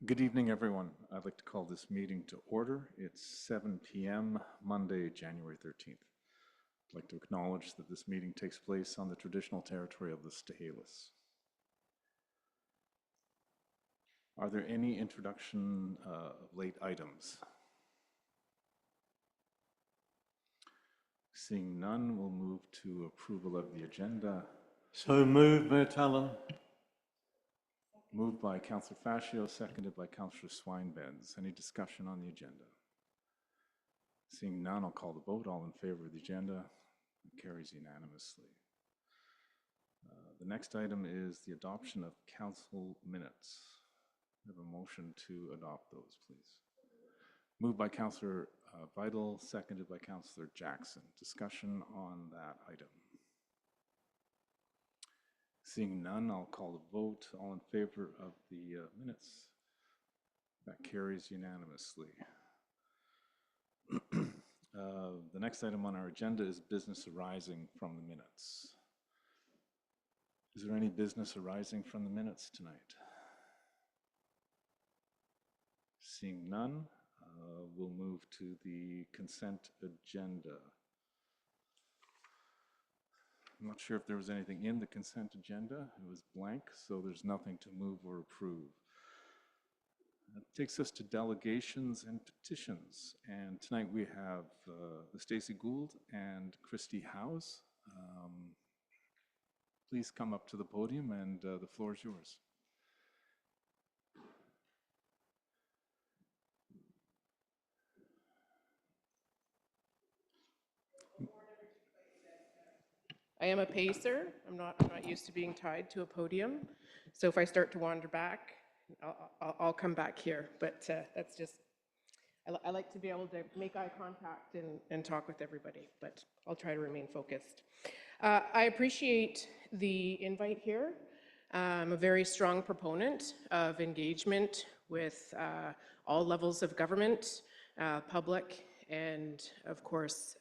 Good evening, everyone. I'd like to call this meeting to order. It's 7 p.m., Monday, January 13th. I'd like to acknowledge that this meeting takes place on the traditional territory of the Stahelis. Are there any introduction of late items? Seeing none, we'll move to approval of the agenda. So moved, Mayor Tallon. Moved by Councillor Fascio, seconded by Councillor Swinebens. Any discussion on the agenda? Seeing none, I'll call the vote. All in favor of the agenda? It carries unanimously. The next item is the adoption of council minutes. We have a motion to adopt those, please. Moved by Councillor Vital, seconded by Councillor Jackson. Discussion on that item. Seeing none, I'll call the vote. All in favor of the minutes? That carries unanimously. The next item on our agenda is business arising from the minutes. Is there any business arising from the minutes tonight? Seeing none, we'll move to the consent agenda. I'm not sure if there was anything in the consent agenda. It was blank, so there's nothing to move or approve. That takes us to delegations and petitions. And tonight we have Stacey Gould and Christy Howes. Please come up to the podium and the floor is yours. I am a pacer. I'm not used to being tied to a podium. So if I start to wander back, I'll come back here. But that's just, I like to be able to make eye contact and talk with everybody, but I'll try to remain focused. I appreciate the invite here. I'm a very strong proponent of engagement with all levels of government, public, and of course,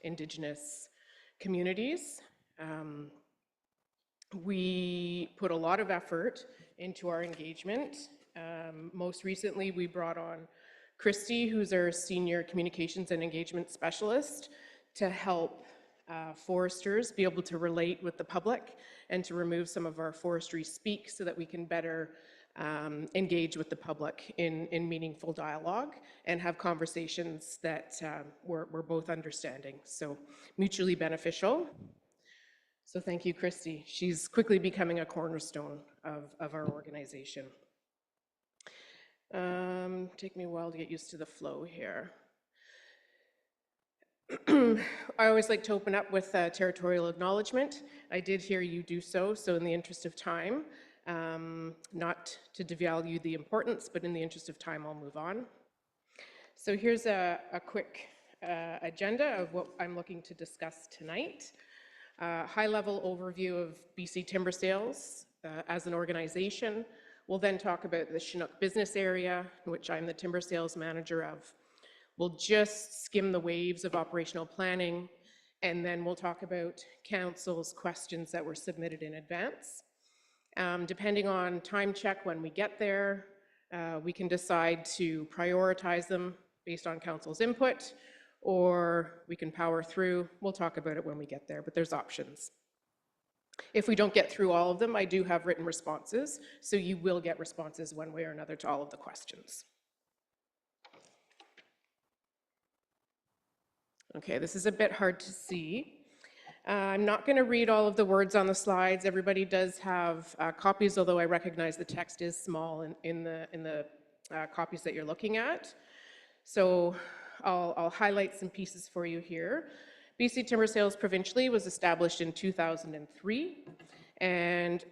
Indigenous communities. We put a lot of effort into our engagement. Most recently, we brought on Christy, who's our Senior Communications and Engagement Specialist, to help foresters be able to relate with the public and to remove some of our forestry speak so that we can better engage with the public in meaningful dialogue and have conversations that we're both understanding. So mutually beneficial. So thank you, Christy. She's quickly becoming a cornerstone of our organization. Take me a while to get used to the flow here. I always like to open up with territorial acknowledgement. I did hear you do so, so in the interest of time, not to devalue the importance, but in the interest of time, I'll move on. So here's a quick agenda of what I'm looking to discuss tonight. High-level overview of BC Timber Sales as an organization. We'll then talk about the Chinook business area, which I'm the timber sales manager of. We'll just skim the waves of operational planning, and then we'll talk about council's questions that were submitted in advance. Depending on time check when we get there, we can decide to prioritize them based on council's input, or we can power through. We'll talk about it when we get there, but there's options. If we don't get through all of them, I do have written responses, so you will get responses one way or another to all of the questions. Okay, this is a bit hard to see. I'm not going to read all of the words on the slides. Everybody does have copies, although I recognize the text is small in the copies that you're looking at. So I'll highlight some pieces for you here. BC Timber Sales provincially was established in 2003, and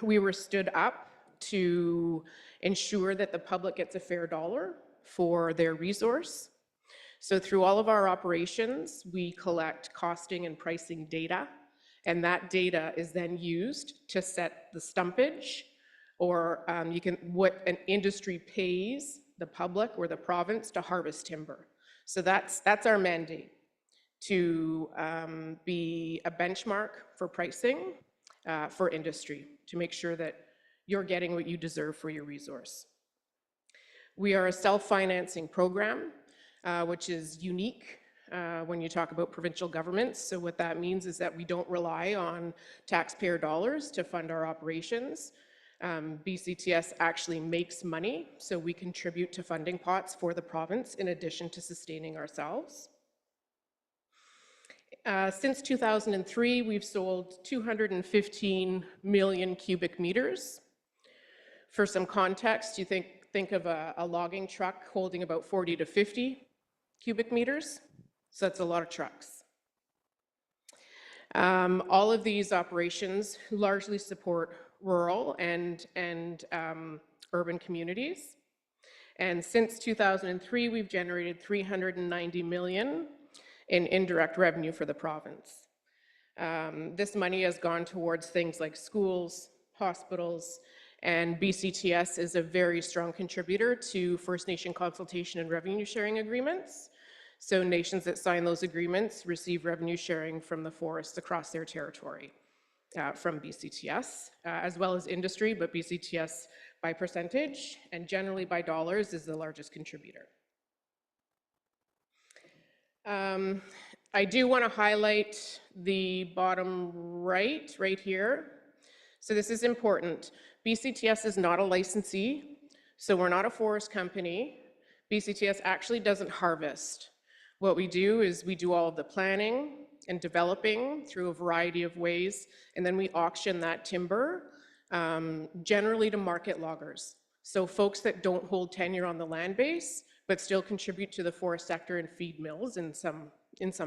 we were stood up to ensure that the public gets a fair dollar for their resource. So through all of our operations, we collect costing and pricing data, and that data is then used to set the stumpage, or what an industry pays the public or the province to harvest timber. So that's our mandate, to be a benchmark for pricing for industry, to make sure that you're getting what you deserve for your resource. We are a self-financing program, which is unique when you talk about provincial governments. So what that means is that we don't rely on taxpayer dollars to fund our operations. BCTS actually makes money, so we contribute to funding pots for the province in addition to sustaining ourselves. Since 2003, we've sold 215 million cubic meters. For some context, you think of a logging truck holding about 40 to 50 cubic meters. So that's a lot of trucks. All of these operations largely support rural and urban communities. And since 2003, we've generated 390 million in indirect revenue for the province. This money has gone towards things like schools, hospitals, and BCTS is a very strong contributor to First Nation consultation and revenue sharing agreements. So nations that sign those agreements receive revenue sharing from the forests across their territory from BCTS, as well as industry, but BCTS by percentage and generally by dollars is the largest contributor. I do want to highlight the bottom right here. So this is important. BCTS is not a licensee, so we're not a forest company. BCTS actually doesn't harvest. What we do is we do all of the planning and developing through a variety of ways, and then we auction that timber, generally to market loggers. So folks that don't hold tenure on the land base, but still contribute to the forest sector and feed mills in some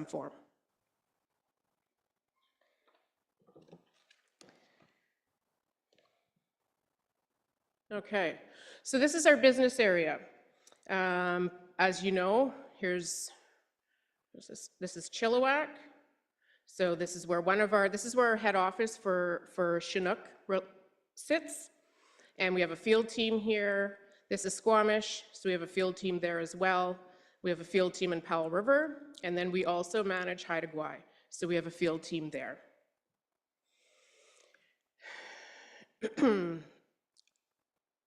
form. Okay, so this is our business area. As you know, this is Chilliwack. So this is where our head office for Chinook sits. And we have a field team here. This is Squamish, so we have a field team there as well. We have a field team in Powell River, and then we also manage Haida Gwaii, so we have a field team there.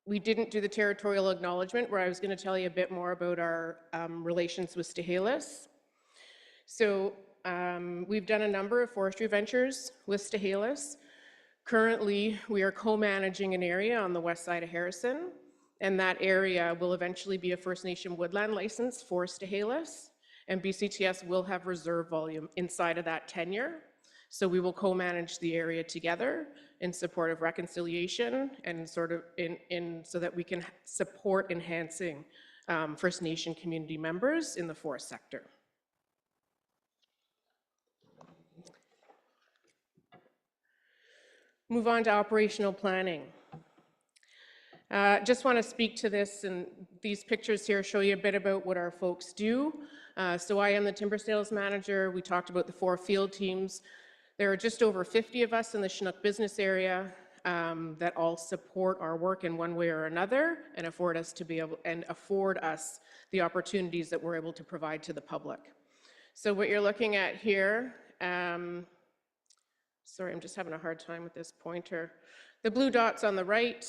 We didn't do the territorial acknowledgement where I was going to tell you a bit more about our relations with Stahelis. So we've done a number of forestry ventures with Stahelis. Currently, we are co-managing an area on the west side of Harrison, and that area will eventually be a First Nation woodland license for Stahelis, and BCTS will have reserve volume inside of that tenure. So we will co-manage the area together in support of reconciliation and so that we can support enhancing First Nation community members in the forest sector. Move on to operational planning. Just want to speak to this, and these pictures here show you a bit about what our folks do. So I am the timber sales manager. We talked about the 4 field teams. There are just over 50 of us in the Chinook business area that all support our work in one way or another and afford us the opportunities that we're able to provide to the public. So what you're looking at here, sorry, I'm just having a hard time with this pointer. The blue dots on the right,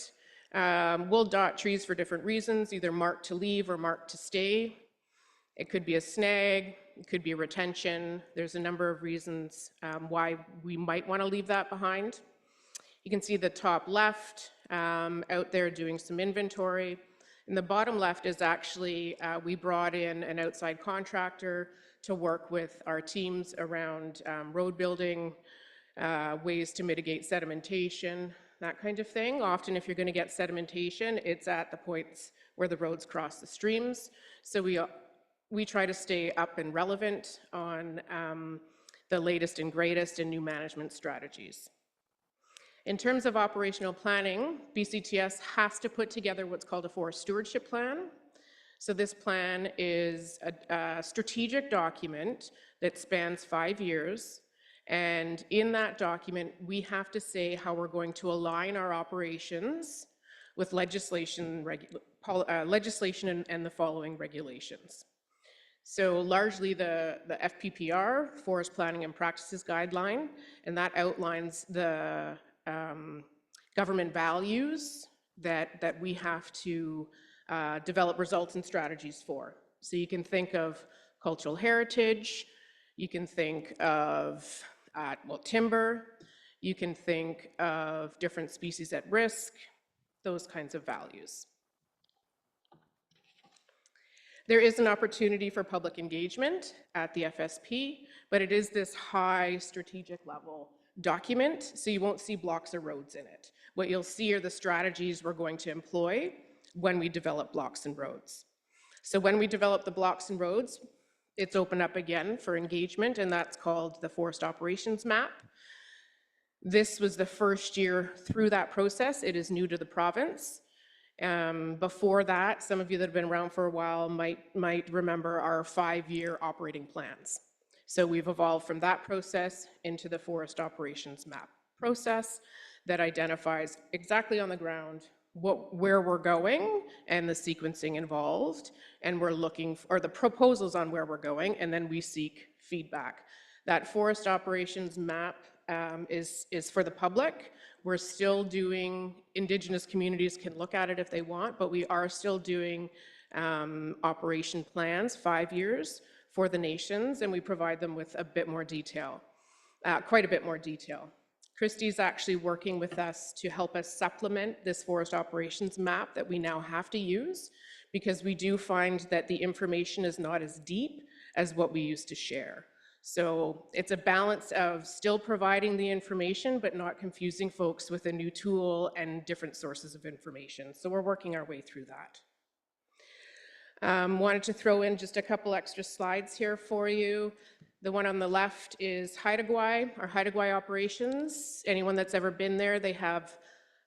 we'll dot trees for different reasons, either marked to leave or marked to stay. It could be a snag, it could be a retention. There's a number of reasons why we might want to leave that behind. You can see the top left out there doing some inventory. And the bottom left is actually, we brought in an outside contractor to work with our teams around road building, ways to mitigate sedimentation, that kind of thing. Often if you're going to get sedimentation, it's at the points where the roads cross the streams. So we try to stay up and relevant on the latest and greatest in new management strategies. In terms of operational planning, BCTS has to put together what's called a forest stewardship plan. So this plan is a strategic document that spans 5 years. And in that document, we have to say how we're going to align our operations with legislation and the following regulations. So largely the FPPR, Forest Planning and Practices Guideline, and that outlines the government values that we have to develop results and strategies for. So you can think of cultural heritage, you can think of, timber, you can think of different species at risk, those kinds of values. There is an opportunity for public engagement at the FSP, but it is this high strategic level document, so you won't see blocks or roads in it. What you'll see are the strategies we're going to employ when we develop blocks and roads. So when we develop the blocks and roads, it's open up again for engagement, and that's called the Forest Operations Map. This was the first year through that process. It is new to the province. Before that, some of you that have been around for a while might remember our 5-year operating plans. So we've evolved from that process into the Forest Operations Map process that identifies exactly on the ground where we're going and the sequencing involved, and we're looking for the proposals on where we're going, and then we seek feedback. That Forest Operations Map is for the public. We're still doing, Indigenous communities can look at it if they want, but we are still doing operation plans, 5 years, for the nations, and we provide them with a bit more detail, quite a bit more detail. Christy's actually working with us to help us supplement this Forest Operations Map that we now have to use, because we do find that the information is not as deep as what we used to share. So it's a balance of still providing the information, but not confusing folks with a new tool and different sources of information. So we're working our way through that. Wanted to throw in just a couple extra slides here for you. The one on the left is Haida Gwaii, our Haida Gwaii operations. Anyone that's ever been there, they have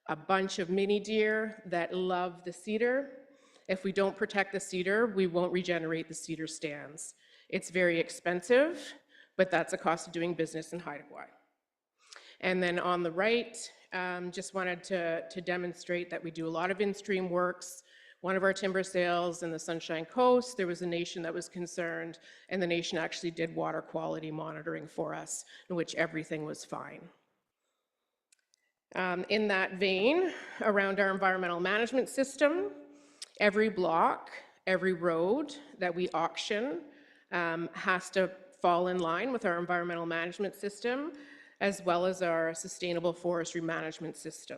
a bunch of mini deer that love the cedar. If we don't protect the cedar, we won't regenerate the cedar stands. It's very expensive, but that's a cost of doing business in Haida Gwaii. And then on the right, just wanted to demonstrate that we do a lot of in-stream works. One of our timber sales in the Sunshine Coast, there was a nation that was concerned, and the nation actually did water quality monitoring for us, in which everything was fine. In that vein, around our environmental management system, every block, every road that we auction has to fall in line with our environmental management system, as well as our sustainable forestry management system.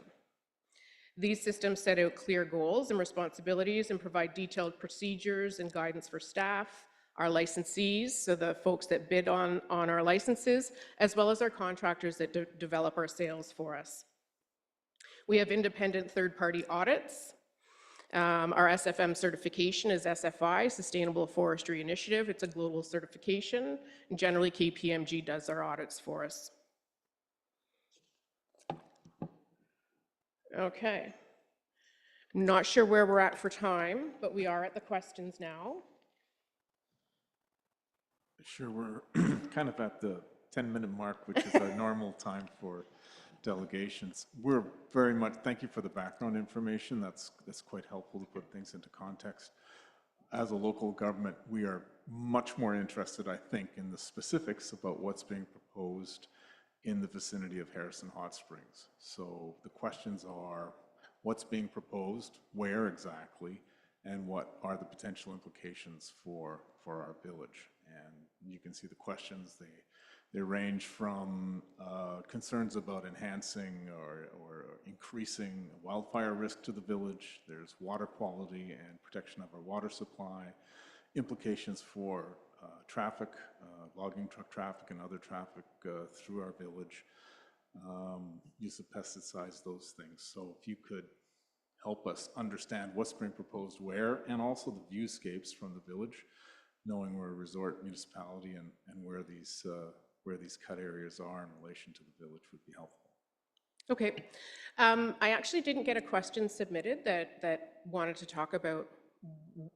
These systems set out clear goals and responsibilities and provide detailed procedures and guidance for staff, our licensees, so the folks that bid on our licenses, as well as our contractors that develop our sales for us. We have independent third-party audits. Our SFM certification is SFI, Sustainable Forestry Initiative. It's a global certification, and generally KPMG does our audits for us. Okay. Not sure where we're at for time, but we are at the questions now. Sure, we're kind of at the 10-minute mark, which is our normal time for delegations. We're very much, thank you for the background information. That's quite helpful to put things into context. As a local government, we are much more interested, I think, in the specifics about what's being proposed in the vicinity of Harrison Hot Springs. So the questions are, what's being proposed, where exactly, and what are the potential implications for our village? And you can see the questions, they range from concerns about enhancing or increasing wildfire risk to the village. There's water quality and protection of our water supply, implications for traffic, logging truck traffic and other traffic through our village, use of pesticides, those things. So if you could help us understand what's being proposed where, and also the viewscapes from the village, knowing we're a resort municipality and where these cut areas are in relation to the village would be helpful. Okay. I actually didn't get a question submitted that wanted to talk about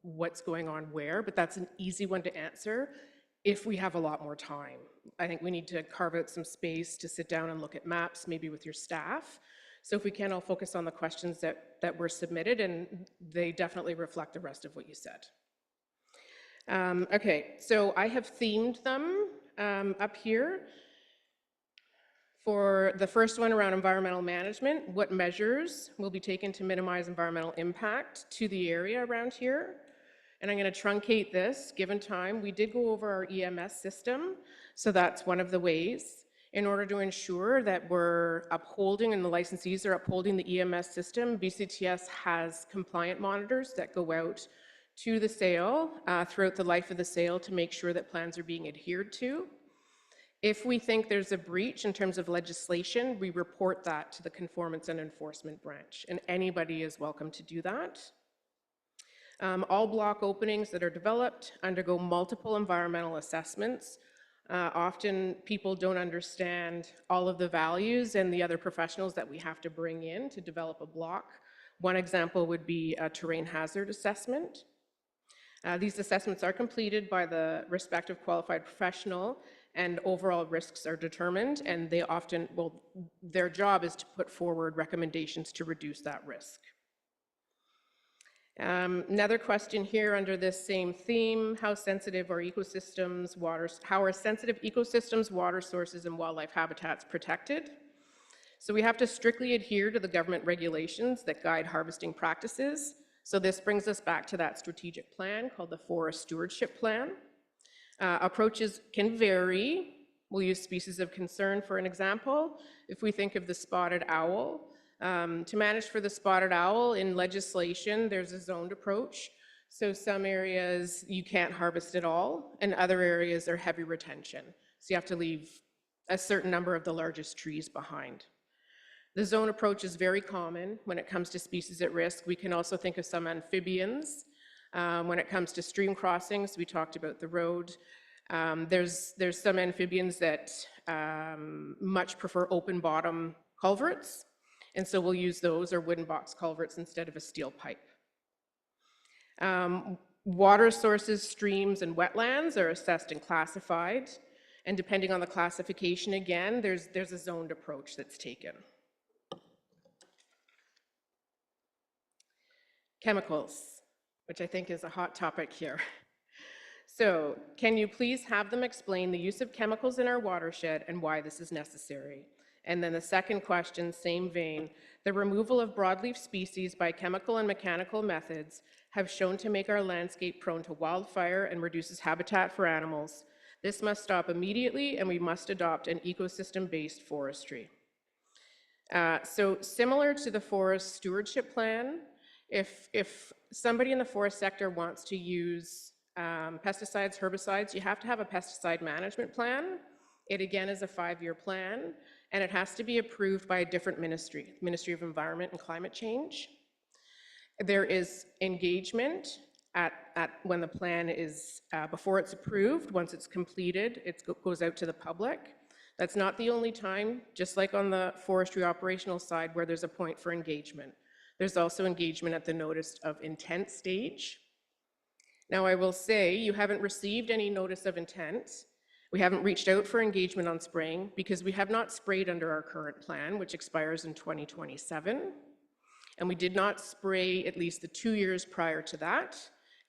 what's going on where, but that's an easy one to answer if we have a lot more time. I think we need to carve out some space to sit down and look at maps, maybe with your staff. So if we can, I'll focus on the questions that were submitted, and they definitely reflect the rest of what you said. Okay, so I have themed them up here. For the first one around environmental management, what measures will be taken to minimize environmental impact to the area around here? And I'm going to truncate this, given time. We did go over our EMS system, so that's one of the ways. In order to ensure that we're upholding and the licensees are upholding the EMS system, BCTS has compliant monitors that go out to the sale throughout the life of the sale to make sure that plans are being adhered to. If we think there's a breach in terms of legislation, we report that to the Conformance and Enforcement Branch, and anybody is welcome to do that. All block openings that are developed undergo multiple environmental assessments. Often people don't understand all of the values and the other professionals that we have to bring in to develop a block. One example would be a terrain hazard assessment. These assessments are completed by the respective qualified professional, and overall risks are determined, and they often, well, their job is to put forward recommendations to reduce that risk. Another question here under this same theme: how sensitive are ecosystems, how are sensitive ecosystems, water sources, and wildlife habitats protected? So we have to strictly adhere to the government regulations that guide harvesting practices. So this brings us back to that strategic plan called the Forest Stewardship Plan. Approaches can vary. We'll use species of concern for an example. If we think of the spotted owl, to manage for the spotted owl in legislation, there's a zoned approach. So some areas you can't harvest at all, and other areas are heavy retention. So you have to leave a certain number of the largest trees behind. The zone approach is very common when it comes to species at risk. We can also think of some amphibians. When it comes to stream crossings, we talked about the road. There's some amphibians that much prefer open bottom culverts, and so we'll use those or wooden box culverts instead of a steel pipe. Water sources, streams, and wetlands are assessed and classified, and depending on the classification, again, there's a zoned approach that's taken. Chemicals, which I think is a hot topic here. So, can you please have them explain the use of chemicals in our watershed and why this is necessary? And then the second question, same vein: the removal of broadleaf species by chemical and mechanical methods have shown to make our landscape prone to wildfire and reduces habitat for animals. This must stop immediately, and we must adopt an ecosystem-based forestry. So similar to the Forest Stewardship Plan, if somebody in the forest sector wants to use pesticides, herbicides, you have to have a pesticide management plan. It again is a 5-year plan, and it has to be approved by a different ministry, Ministry of Environment and Climate Change. There is engagement at when the plan is, before it's approved. Once it's completed, it goes out to the public. That's not the only time, just like on the forestry operational side where there's a point for engagement. There's also engagement at the notice of intent stage. Now, I will say you haven't received any notice of intent. We haven't reached out for engagement on spraying because we have not sprayed under our current plan, which expires in 2027. And we did not spray at least the 2 years prior to that,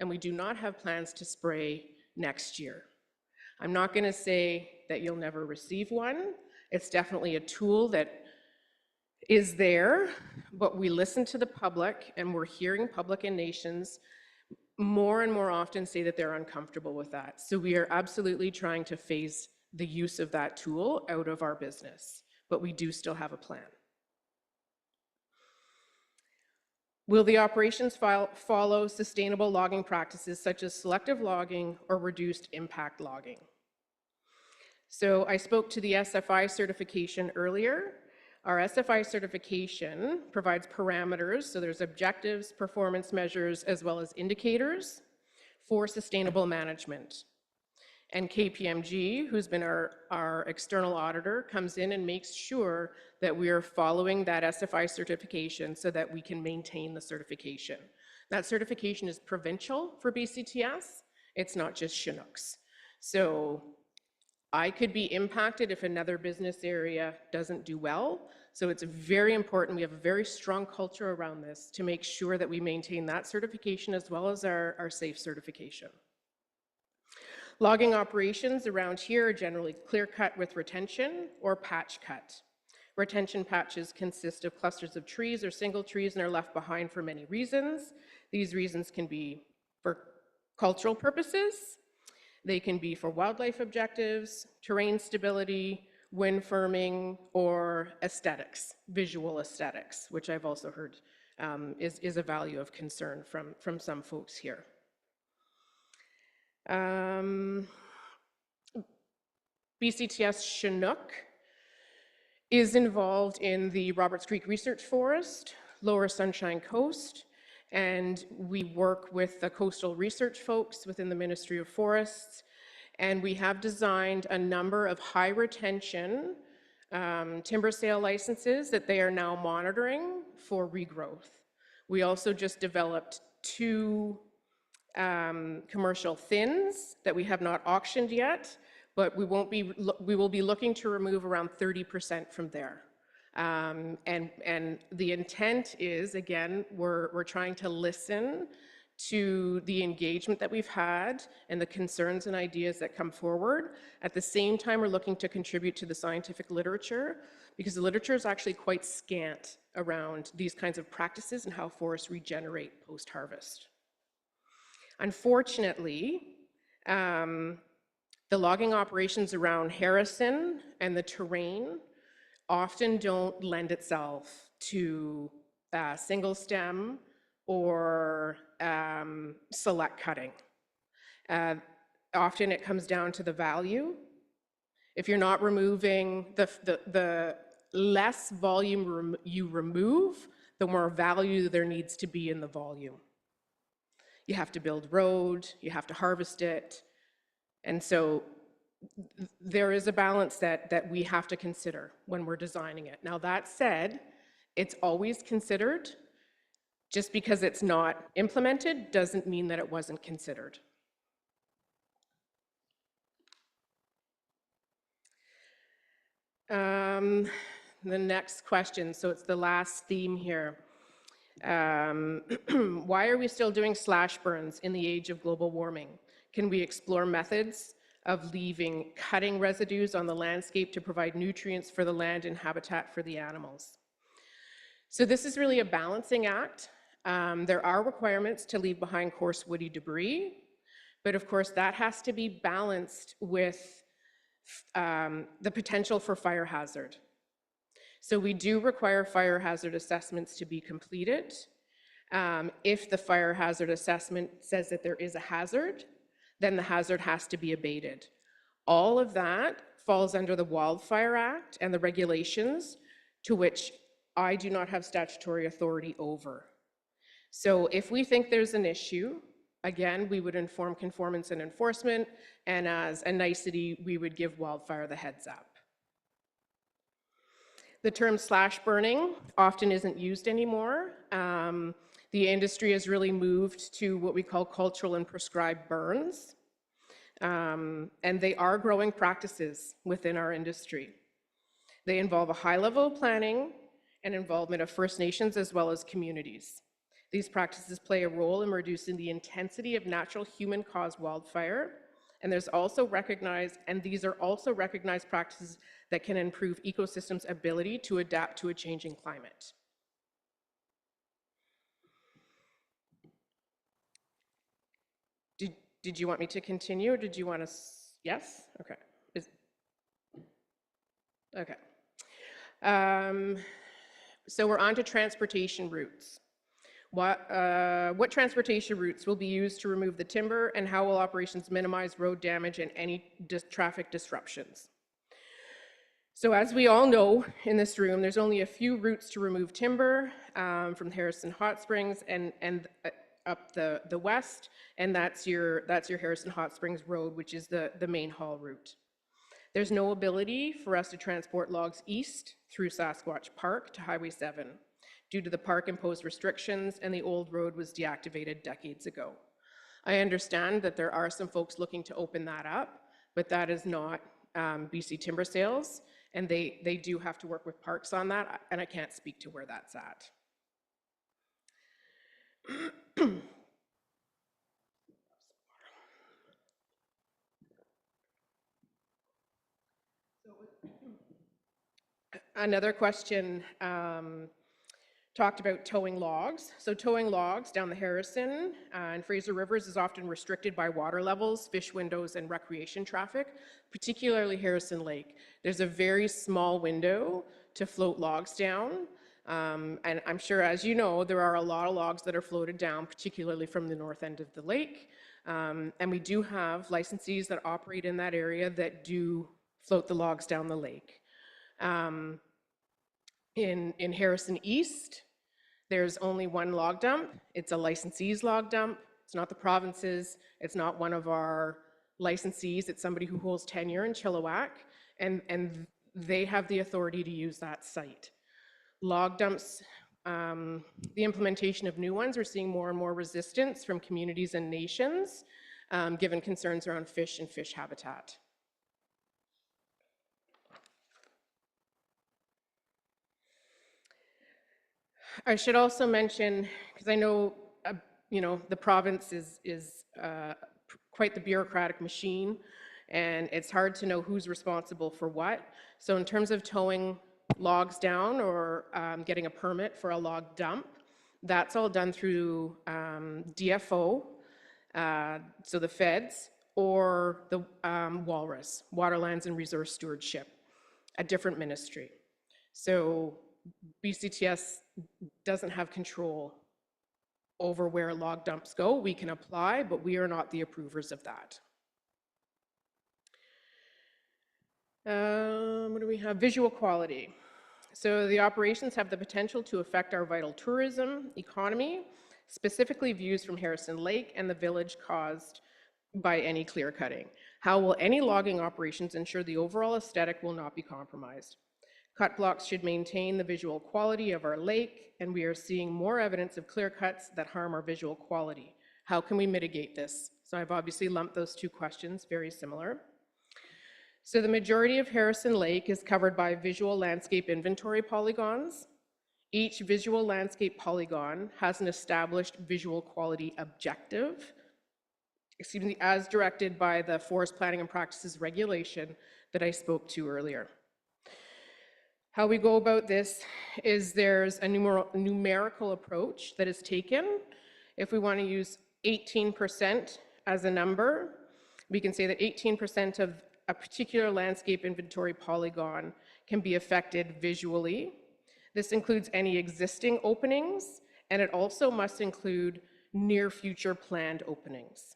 and we do not have plans to spray next year. I'm not going to say that you'll never receive one. It's definitely a tool that is there, but we listen to the public, and we're hearing public and nations more and more often say that they're uncomfortable with that. So we are absolutely trying to phase the use of that tool out of our business, but we do still have a plan. Will the operations follow sustainable logging practices such as selective logging or reduced impact logging? So I spoke to the SFI certification earlier. Our SFI certification provides parameters, so there's objectives, performance measures, as well as indicators for sustainable management. And KPMG, who's been our external auditor, comes in and makes sure that we are following that SFI certification so that we can maintain the certification. That certification is provincial for BCTS. It's not just Chinooks. So I could be impacted if another business area doesn't do well. So it's very important. We have a very strong culture around this to make sure that we maintain that certification as well as our SAFE certification. Logging operations around here are generally clear cut with retention or patch cut. Retention patches consist of clusters of trees or single trees and are left behind for many reasons. These reasons can be for cultural purposes, they can be for wildlife objectives, terrain stability, wind firming, or aesthetics, visual aesthetics, which I've also heard is a value of concern from some folks here. BCTS Chinook is involved in the Roberts Creek Research Forest, Lower Sunshine Coast, and we work with the coastal research folks within the Ministry of Forests, and we have designed a number of high retention timber sale licenses that they are now monitoring for regrowth. We also just developed 2 commercial thins that we have not auctioned yet, but we will be looking to remove around 30% from there. And the intent is, again, we're trying to listen to the engagement that we've had and the concerns and ideas that come forward. At the same time, we're looking to contribute to the scientific literature, because the literature is actually quite scant around these kinds of practices and how forests regenerate post-harvest. Unfortunately, the logging operations around Harrison and the terrain often don't lend itself to single stem or select cutting. Often it comes down to the value. If you're not removing, the less volume you remove, the more value there needs to be in the volume. You have to build road, you have to harvest it, and so there is a balance that we have to consider when we're designing it. Now that said, it's always considered. Just because it's not implemented doesn't mean that it wasn't considered. The next question, so it's the last theme here. Why are we still doing slash burns in the age of global warming? Can we explore methods of leaving cutting residues on the landscape to provide nutrients for the land and habitat for the animals? So this is really a balancing act. There are requirements to leave behind coarse woody debris, but of course that has to be balanced with the potential for fire hazard. So we do require fire hazard assessments to be completed. If the fire hazard assessment says that there is a hazard, then the hazard has to be abated. All of that falls under the Wildfire Act and the regulations to which I do not have statutory authority over. So if we think there's an issue, again, we would inform conformance and enforcement, and as a nicety, we would give wildfire the heads up. The term slash burning often isn't used anymore. The industry has really moved to what we call cultural and prescribed burns, and they are growing practices within our industry. They involve a high level of planning and involvement of First Nations as well as communities. These practices play a role in reducing the intensity of natural human-caused wildfire, and these are also recognized practices that can improve ecosystems' ability to adapt to a changing climate. Did you want me to continue, or did you want to, yes? Okay. Okay. So we're on to transportation routes. What transportation routes will be used to remove the timber, and how will operations minimize road damage and any traffic disruptions? So as we all know in this room, there's only a few routes to remove timber from Harrison Hot Springs and up the west, and that's your Harrison Hot Springs Road, which is the main haul route. There's no ability for us to transport logs east through Sasquatch Park to Highway 7 due to the park imposed restrictions, and the old road was deactivated decades ago. I understand that there are some folks looking to open that up, but that is not BC Timber Sales, and they do have to work with parks on that, and I can't speak to where that's at. Another question talked about towing logs. So towing logs down the Harrison and Fraser Rivers is often restricted by water levels, fish windows, and recreation traffic, particularly Harrison Lake. There's a very small window to float logs down. And I'm sure, as you know, there are a lot of logs that are floated down, particularly from the north end of the lake. And we do have licensees that operate in that area that do float the logs down the lake. In Harrison East, there's only one log dump. It's a licensee's log dump. It's not the province's. It's not one of our licensees. It's somebody who holds tenure in Chilliwack, and they have the authority to use that site. Log dumps, the implementation of new ones, we're seeing more and more resistance from communities and nations, given concerns around fish and fish habitat. I should also mention, because I know, the province is quite the bureaucratic machine, and it's hard to know who's responsible for what. So in terms of towing logs down or getting a permit for a log dump, that's all done through DFO, so the feds, or the Walrus, Waterlands and Resource Stewardship, a different ministry. So BCTS doesn't have control over where log dumps go. We can apply, but we are not the approvers of that. What do we have? Visual quality. So the operations have the potential to affect our vital tourism economy, specifically views from Harrison Lake and the village caused by any clear cutting. How will any logging operations ensure the overall aesthetic will not be compromised? Cut blocks should maintain the visual quality of our lake, and we are seeing more evidence of clear cuts that harm our visual quality. How can we mitigate this? So I've obviously lumped those two questions, very similar. So the majority of Harrison Lake is covered by visual landscape inventory polygons. Each visual landscape polygon has an established visual quality objective, as directed by the Forest Planning and Practices regulation that I spoke to earlier. How we go about this is there's a numerical approach that is taken. If we want to use 18% as a number, we can say that 18% of a particular landscape inventory polygon can be affected visually. This includes any existing openings, and it also must include near future planned openings.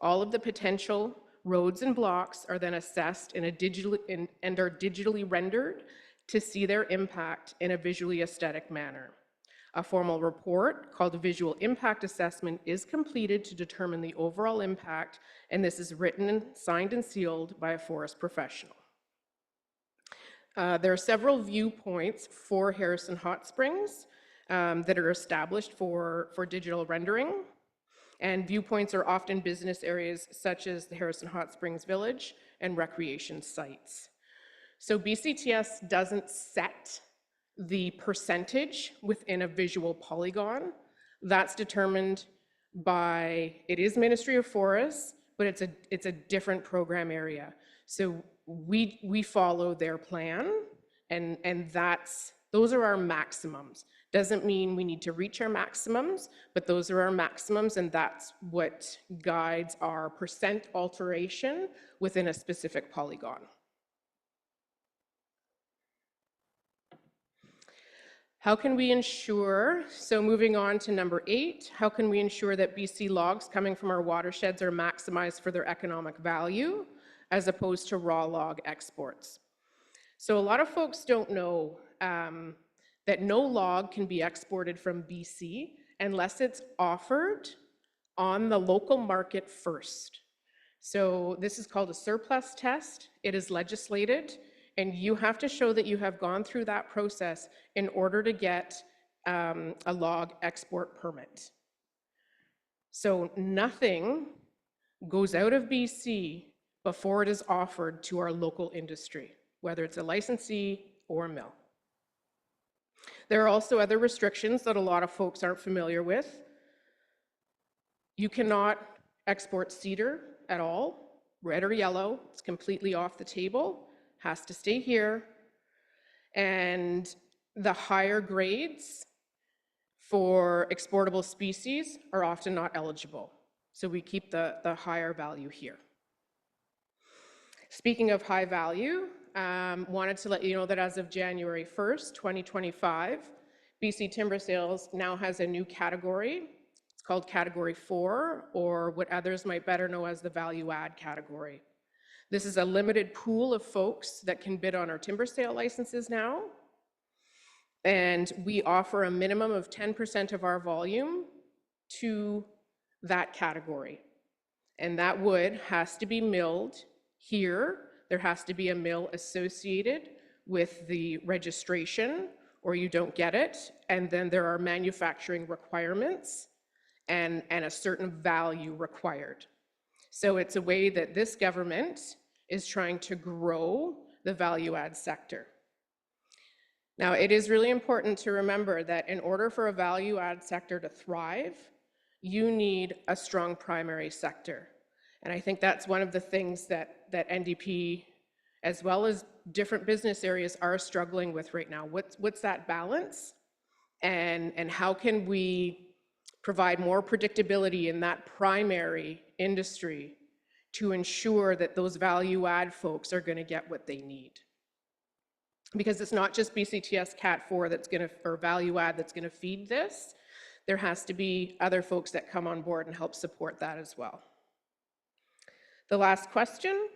All of the potential roads and blocks are then assessed and are digitally rendered to see their impact in a visually aesthetic manner. A formal report called a visual impact assessment is completed to determine the overall impact, and this is written, signed, and sealed by a forest professional. There are several viewpoints for Harrison Hot Springs that are established for digital rendering, and viewpoints are often business areas such as the Harrison Hot Springs Village and recreation sites. So BCTS doesn't set the percentage within a visual polygon. That's determined by, it is Ministry of Forests, but it's a different program area. So we follow their plan, and those are our maximums. Doesn't mean we need to reach our maximums, but those are our maximums, and that's what guides our percent alteration within a specific polygon. How can we ensure, so moving on to number 8, how can we ensure that BC logs coming from our watersheds are maximized for their economic value as opposed to raw log exports? So a lot of folks don't know that no log can be exported from BC unless it's offered on the local market first. So this is called a surplus test. It is legislated, and you have to show that you have gone through that process in order to get a log export permit. So nothing goes out of BC before it is offered to our local industry, whether it's a licensee or a mill. There are also other restrictions that a lot of folks aren't familiar with. You cannot export cedar at all, red or yellow. It's completely off the table. Has to stay here. And the higher grades for exportable species are often not eligible. So we keep the higher value here. Speaking of high value, wanted to let you know that as of January 1st, 2025, BC Timber Sales now has a new category. It's called Category 4, or what others might better know as the value add category. This is a limited pool of folks that can bid on our timber sale licenses now. And we offer a minimum of 10% of our volume to that category. And that wood has to be milled here. There has to be a mill associated with the registration, or you don't get it. And then there are manufacturing requirements and a certain value required. So it's a way that this government is trying to grow the value add sector. Now, it is really important to remember that in order for a value add sector to thrive, you need a strong primary sector. And I think that's one of the things that NDP, as well as different business areas, are struggling with right now. What's that balance? And how can we provide more predictability in that primary industry to ensure that those value add folks are going to get what they need? Because it's not just BCTS Cat 4 that's going to, or value add, that's going to feed this. There has to be other folks that come on board and help support that as well. The last question: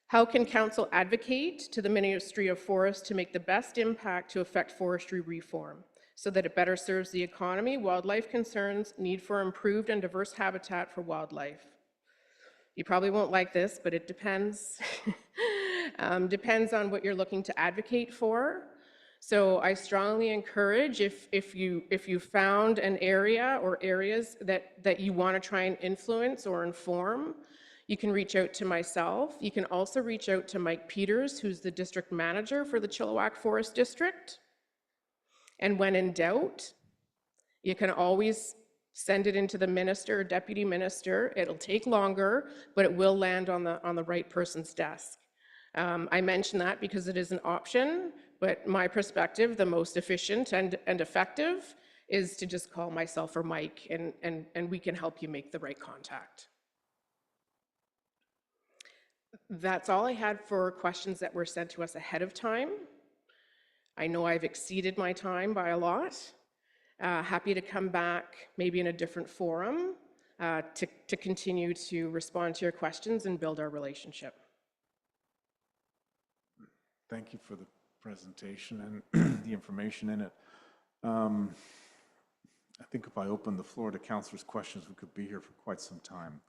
how can council advocate to the Ministry of Forests to make the best impact to affect forestry reform so that it better serves the economy, wildlife concerns, need for improved and diverse habitat for wildlife? You probably won't like this, but it depends. Depends on what you're looking to advocate for. So I strongly encourage, if you found an area or areas that you want to try and influence or inform, you can reach out to myself. You can also reach out to Mike Peters, who's the district manager for the Chilliwack Forest District. And when in doubt, you can always send it into the minister or deputy minister. It'll take longer, but it will land on the right person's desk. I mention that because it is an option, but my perspective, the most efficient and effective, is to just call myself or Mike, and we can help you make the right contact. That's all I had for questions that were sent to us ahead of time. I know I've exceeded my time by a lot. Happy to come back, maybe in a different forum, to continue to respond to your questions and build our relationship. Thank you for the presentation and the information in it. I think if I open the floor to councillors' questions, we could be here for quite some time.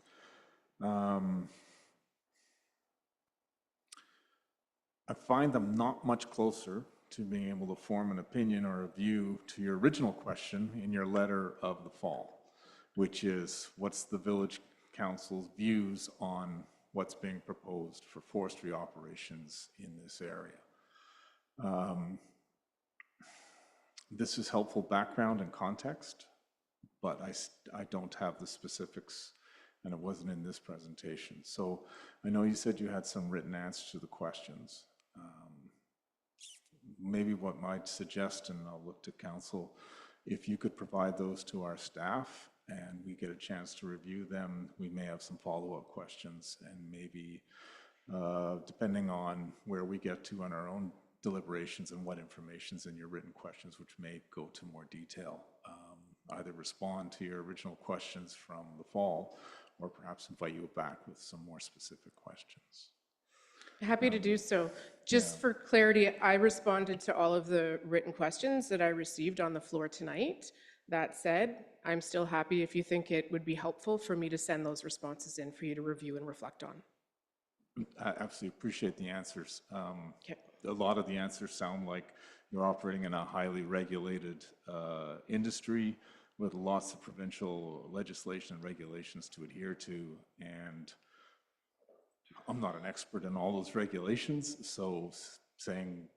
I find them not much closer to being able to form an opinion or a view to your original question in your letter of the fall, which is, what's the village council's views on what's being proposed for forestry operations in this area? This is helpful background and context, but I don't have the specifics, and it wasn't in this presentation. So I know you said you had some written answers to the questions. Maybe what I'd suggest, and I'll look to council, if you could provide those to our staff and we get a chance to review them, we may have some follow-up questions, and maybe depending on where we get to on our own deliberations and what information's in your written questions, which may go to more detail, either respond to your original questions from the fall or perhaps invite you back with some more specific questions. Happy to do so. Just for clarity, I responded to all of the written questions that I received on the floor tonight. That said, I'm still happy if you think it would be helpful for me to send those responses in for you to review and reflect on. I absolutely appreciate the answers. Okay. A lot of the answers sound like you're operating in a highly regulated industry with lots of provincial legislation and regulations to adhere to, and I'm not an expert in all those regulations, so saying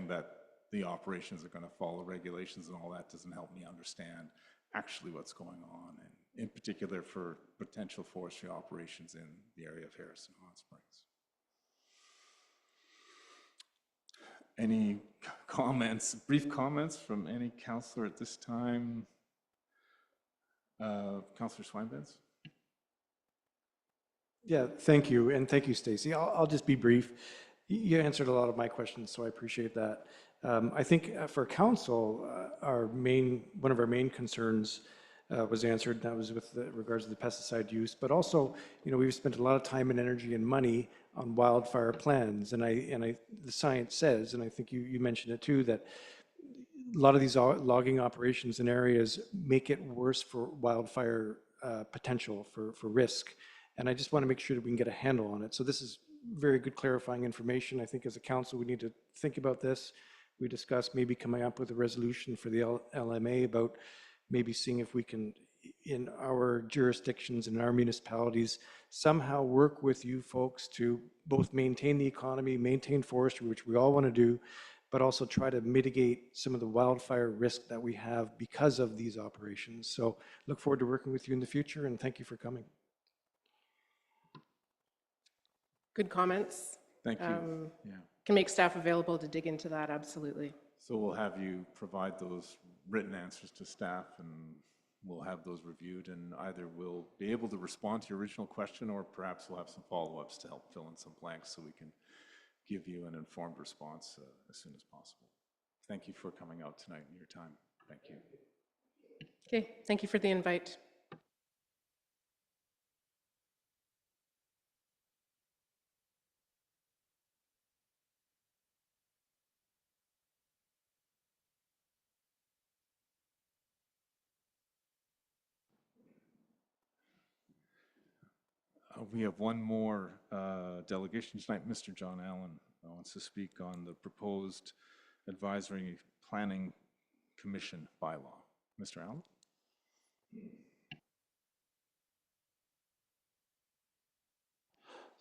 that the operations are going to follow regulations and all that doesn't help me understand actually what's going on, and in particular for potential forestry operations in the area of Harrison Hot Springs. Any comments, brief comments from any councillor at this time? Councillor Swinebens? Yeah, thank you, and thank you, Stacey. I'll just be brief. You answered a lot of my questions, so I appreciate that. I think for council, one of our main concerns was answered. That was with regards to the pesticide use, but also, we've spent a lot of time and energy and money on wildfire plans, and the science says, and I think you mentioned it too, that a lot of these logging operations in areas make it worse for wildfire potential, for risk. And I just want to make sure that we can get a handle on it. So this is very good clarifying information. I think as a council, we need to think about this. We discussed maybe coming up with a resolution for the LMA about maybe seeing if we can, in our jurisdictions and our municipalities, somehow work with you folks to both maintain the economy, maintain forestry, which we all want to do, but also try to mitigate some of the wildfire risk that we have because of these operations. So look forward to working with you in the future, and thank you for coming. Good comments. Thank you. Yeah. Can make staff available to dig into that, absolutely. So we'll have you provide those written answers to staff, and we'll have those reviewed, and either we'll be able to respond to your original question, or perhaps we'll have some follow-ups to help fill in some blanks so we can give you an informed response as soon as possible. Thank you for coming out tonight and your time. Thank you. Okay, thank you for the invite. We have one more delegation tonight. Mr. John Allen wants to speak on the proposed Advisory Planning Commission bylaw. Mr. Allen?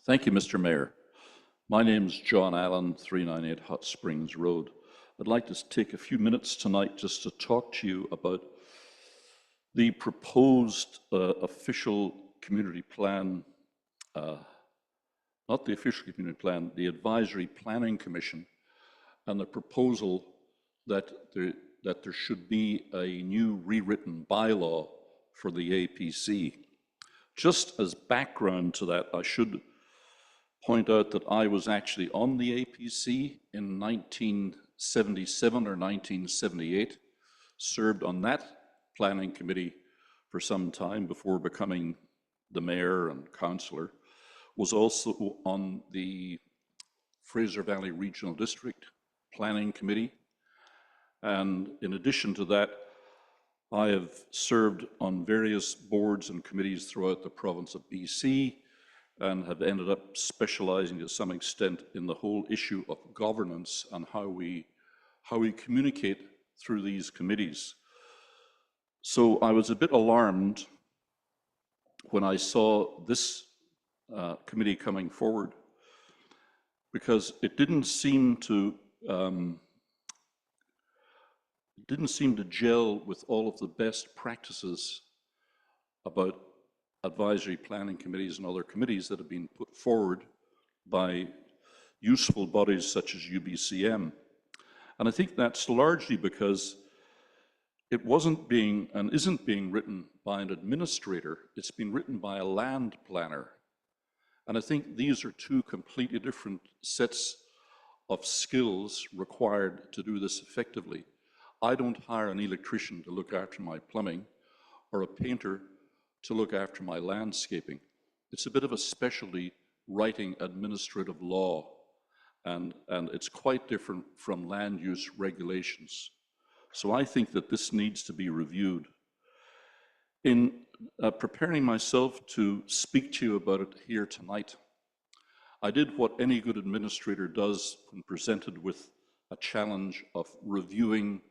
Thank you, Mr. Mayor. My name is John Allen, 398 Hot Springs Road. I'd like to take a few minutes tonight just to talk to you about the proposed official community plan, not the official community plan, the Advisory Planning Commission, and the proposal that there should be a new rewritten bylaw for the APC. Just as background to that, I should point out that I was actually on the APC in 1977 or 1978, served on that planning committee for some time before becoming the mayor and councillor, was also on the Fraser Valley Regional District Planning Committee. And in addition to that, I have served on various boards and committees throughout the province of BC and have ended up specializing to some extent in the whole issue of governance and how we communicate through these committees. So I was a bit alarmed when I saw this committee coming forward, because it didn't seem to gel with all of the best practices about advisory planning committees and other committees that have been put forward by useful bodies such as UBCM. And I think that's largely because it wasn't being and isn't being written by an administrator, it's been written by a land planner. And I think these are two completely different sets of skills required to do this effectively. I don't hire an electrician to look after my plumbing or a painter to look after my landscaping. It's a bit of a specialty writing administrative law, and it's quite different from land use regulations. So I think that this needs to be reviewed. In preparing myself to speak to you about it here tonight, I did what any good administrator does when presented with a challenge of reviewing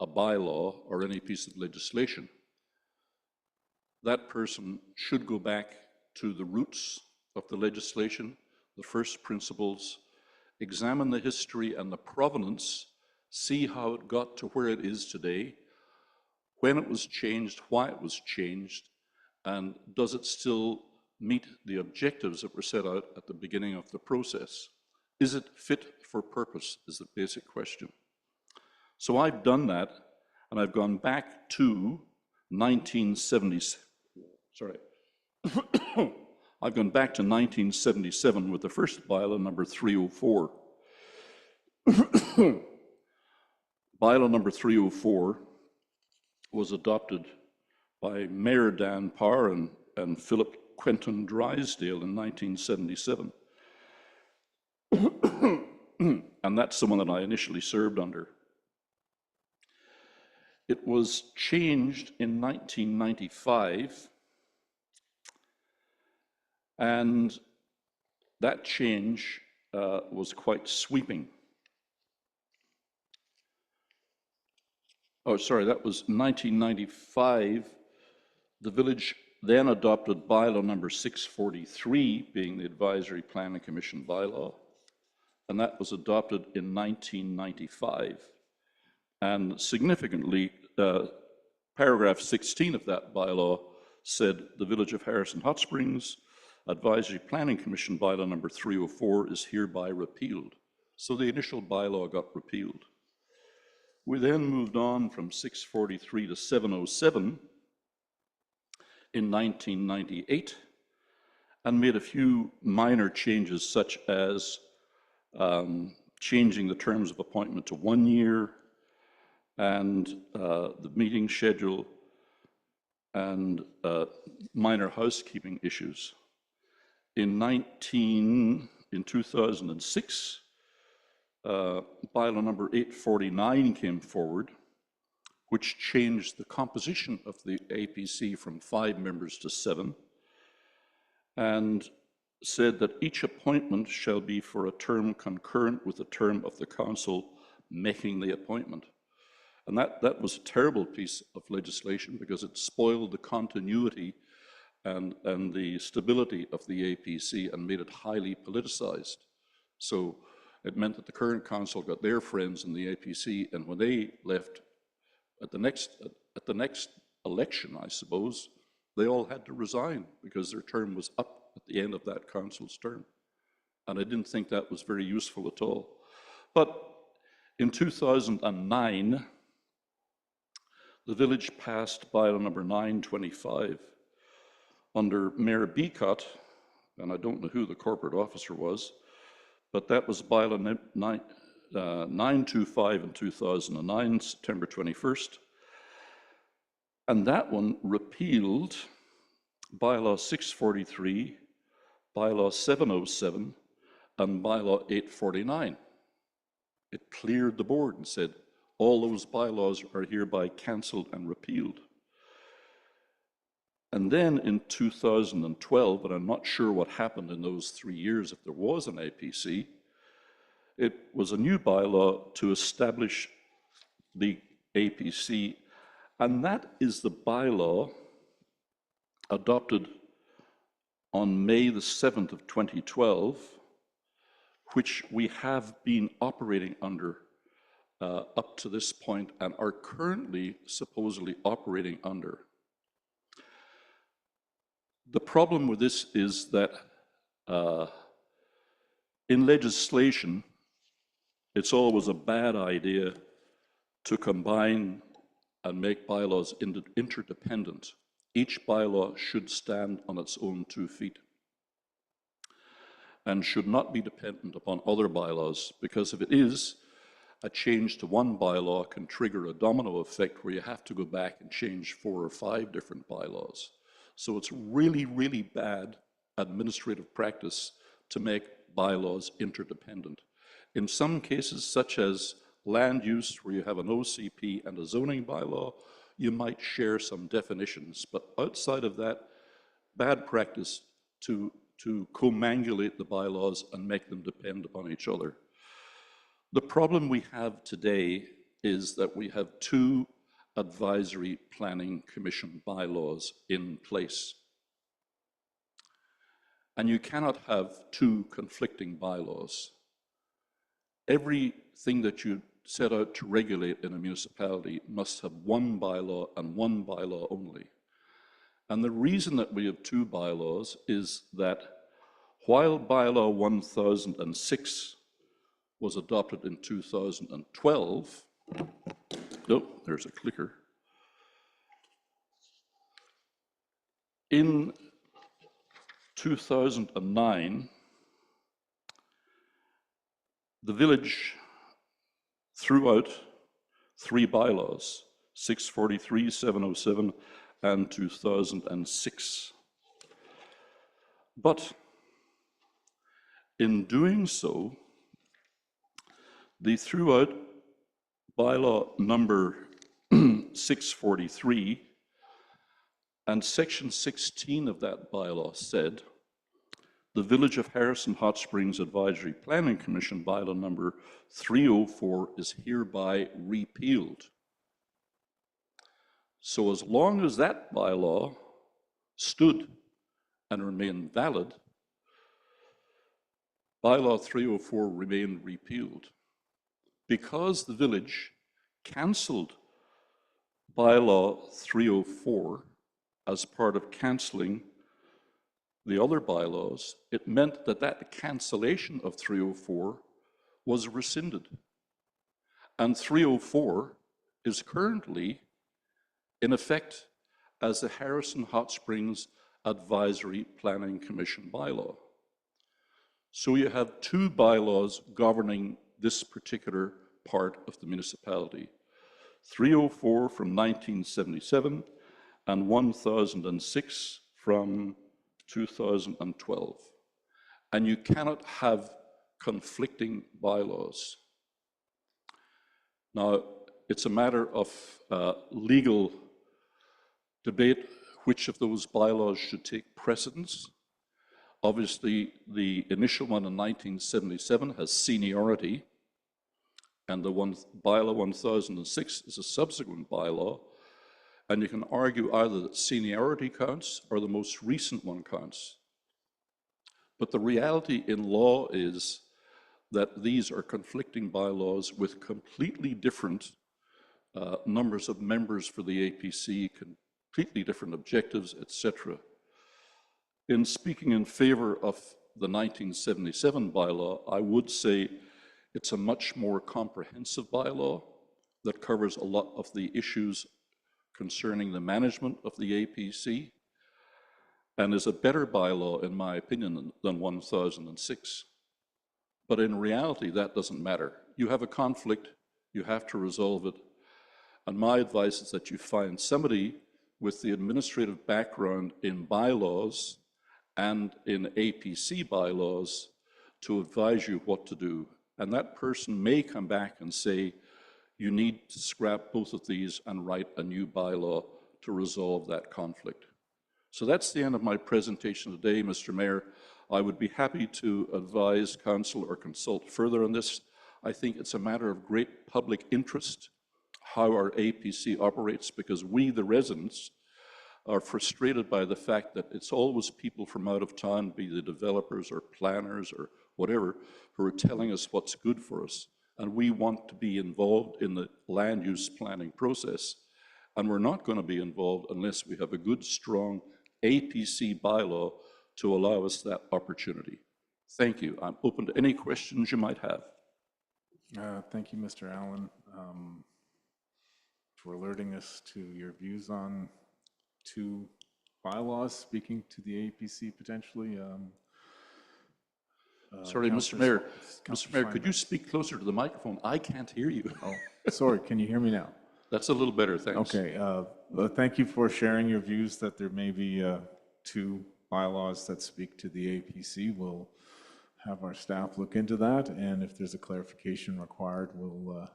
a bylaw or any piece of legislation. That person should go back to the roots of the legislation, the first principles, examine the history and the provenance, see how it got to where it is today, when it was changed, why it was changed, and does it still meet the objectives that were set out at the beginning of the process. Is it fit for purpose is the basic question. So I've done that, and I've gone back to 1970, sorry. I've gone back to 1977 with the first bylaw, number 304. Bylaw number 304 was adopted by Mayor Dan Parr and Philip Quentin Drysdale in 1977. And that's the one that I initially served under. It was changed in 1995, and that change was quite sweeping. Oh, sorry, that was 1995. The village then adopted bylaw number 643, being the Advisory Planning Commission bylaw, and that was adopted in 1995. And significantly, paragraph 16 of that bylaw said the Village of Harrison Hot Springs Advisory Planning Commission bylaw number 304 is hereby repealed. So the initial bylaw got repealed. We then moved on from 643 to 707 in 1998 and made a few minor changes, such as changing the terms of appointment to 1 year, and the meeting schedule, and minor housekeeping issues. In 2006, bylaw number 849 came forward, which changed the composition of the APC from 5 members to 7, and said that each appointment shall be for a term concurrent with the term of the council making the appointment. And that was a terrible piece of legislation because it spoiled the continuity and the stability of the APC and made it highly politicized. So it meant that the current council got their friends in the APC, and when they left at the next election, I suppose, they all had to resign because their term was up at the end of that council's term. And I didn't think that was very useful at all. But in 2009, the village passed bylaw number 925 under Mayor Beacott, and I don't know who the corporate officer was, but that was bylaw 925 in 2009, September 21st. And that one repealed bylaw 643, bylaw 707, and bylaw 849. It cleared the board and said, all those bylaws are hereby cancelled and repealed. And then in 2012, but I'm not sure what happened in those 3 years if there was an APC, it was a new bylaw to establish the APC, and that is the bylaw adopted on May the 7th of 2012, which we have been operating under up to this point and are currently supposedly operating under. The problem with this is that in legislation, it's always a bad idea to combine and make bylaws interdependent. Each bylaw should stand on its own 2 feet and should not be dependent upon other bylaws, because if it is, a change to one bylaw can trigger a domino effect where you have to go back and change 4 or 5 different bylaws. So it's really, really bad administrative practice to make bylaws interdependent. In some cases, such as land use, where you have an OCP and a zoning bylaw, you might share some definitions, but outside of that, bad practice to commangulate the bylaws and make them depend upon each other. The problem we have today is that we have 2 Advisory Planning Commission bylaws in place. And you cannot have 2 conflicting bylaws. Everything that you set out to regulate in a municipality must have 1 bylaw and 1 bylaw only. And the reason that we have 2 bylaws is that while bylaw 1006 was adopted in 2012. Nope, there's a clicker. In 2009, the village threw out 3 bylaws, 643, 707, and 2006. But in doing so, they threw out bylaw number 643, and section 16 of that bylaw said, the Village of Harrison Hot Springs Advisory Planning Commission bylaw number 304 is hereby repealed. So as long as that bylaw stood and remained valid, bylaw 304 remained repealed. Because the village cancelled bylaw 304 as part of cancelling the other bylaws, it meant that that cancellation of 304 was rescinded. And 304 is currently in effect as the Harrison Hot Springs Advisory Planning Commission bylaw. So you have 2 bylaws governing this particular part of the municipality. 304 from 1977 and 1006 from 2012. And you cannot have conflicting bylaws. Now, it's a matter of legal debate which of those bylaws should take precedence. Obviously, the initial one in 1977 has seniority, and the bylaw 1006 is a subsequent bylaw, and you can argue either that seniority counts or the most recent one counts. But the reality in law is that these are conflicting bylaws with completely different numbers of members for the APC, completely different objectives, etc. In speaking in favor of the 1977 bylaw, I would say it's a much more comprehensive bylaw that covers a lot of the issues concerning the management of the APC, and is a better bylaw, in my opinion, than 1006. But in reality, that doesn't matter. You have a conflict, you have to resolve it, and my advice is that you find somebody with the administrative background in bylaws and in APC bylaws to advise you what to do. And that person may come back and say, you need to scrap both of these and write a new bylaw to resolve that conflict. So that's the end of my presentation today, Mr. Mayor. I would be happy to advise council or consult further on this. I think it's a matter of great public interest how our APC operates, because we, the residents, are frustrated by the fact that it's always people from out of town, be the developers or planners or whatever, who are telling us what's good for us. And we want to be involved in the land use planning process. And we're not going to be involved unless we have a good, strong APC bylaw to allow us that opportunity. Thank you. I'm open to any questions you might have. Thank you, Mr. Allen, for alerting us to your views on 2 bylaws speaking to the APC potentially. Sorry, Mr. Mayor. Mr. Mayor, could you speak closer to the microphone? I can't hear you. Oh, sorry, can you hear me now? That's a little better, thanks. Okay, thank you for sharing your views that there may be 2 bylaws that speak to the APC. We'll have our staff look into that, and if there's a clarification required, we'll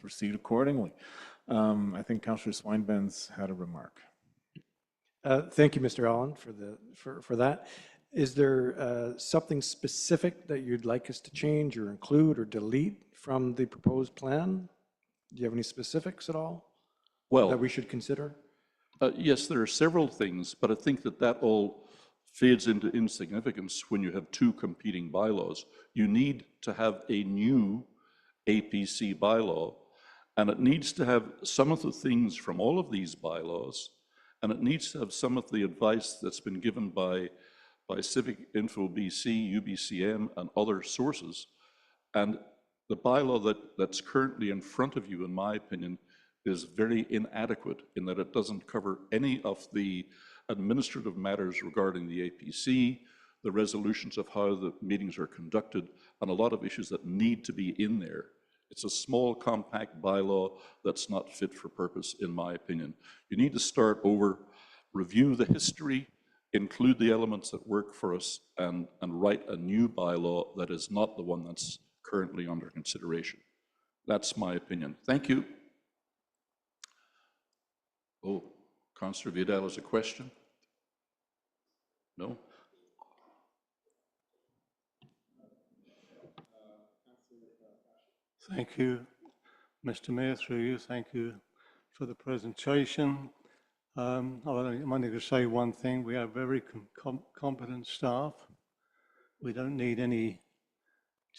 proceed accordingly. I think Councillor Swinebens had a remark. Thank you, Mr. Allen, for that. Is there something specific that you'd like us to change or include or delete from the proposed plan? Do you have any specifics at all that we should consider? Yes, there are several things, but I think that all fades into insignificance when you have 2 competing bylaws. You need to have a new APC bylaw, and it needs to have some of the things from all of these bylaws, and it needs to have some of the advice that's been given by by Civic Info BC, UBCM, and other sources. And the bylaw that's currently in front of you, in my opinion, is very inadequate in that it doesn't cover any of the administrative matters regarding the APC, the resolutions of how the meetings are conducted, and a lot of issues that need to be in there. It's a small, compact bylaw that's not fit for purpose, in my opinion. You need to start over, review the history, include the elements that work for us, and write a new bylaw that is not the one that's currently under consideration. That's my opinion. Thank you. Oh, Councillor Vidal has a question? No? Thank you, Mr. Mayor, through you. Thank you for the presentation. I'm only going to say one thing. We have very competent staff. We don't need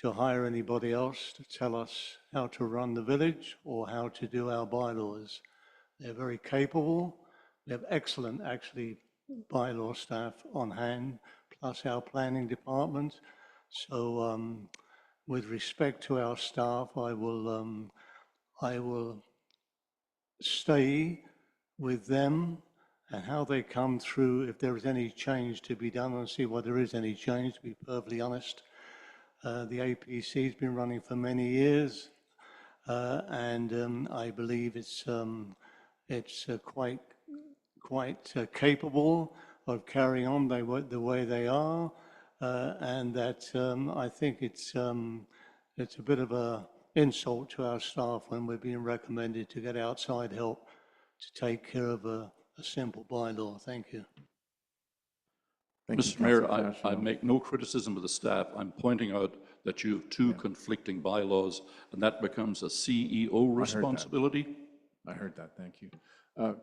to hire anybody else to tell us how to run the village or how to do our bylaws. They're very capable. We have excellent, actually, bylaw staff on hand, plus our planning department. So with respect to our staff, I will stay with them and how they come through, if there is any change to be done, and see whether there is any change, to be perfectly honest. The APC has been running for many years, and I believe it's quite capable of carrying on the way they are, and that I think it's a bit of an insult to our staff when we're being recommended to get outside help to take care of a simple bylaw. Thank you. Thank you, Mr. Mayor, Councillor I Fascio. make no criticism of the staff. I'm pointing out that you have two conflicting bylaws, and that becomes a CEO responsibility. I heard that, thank you.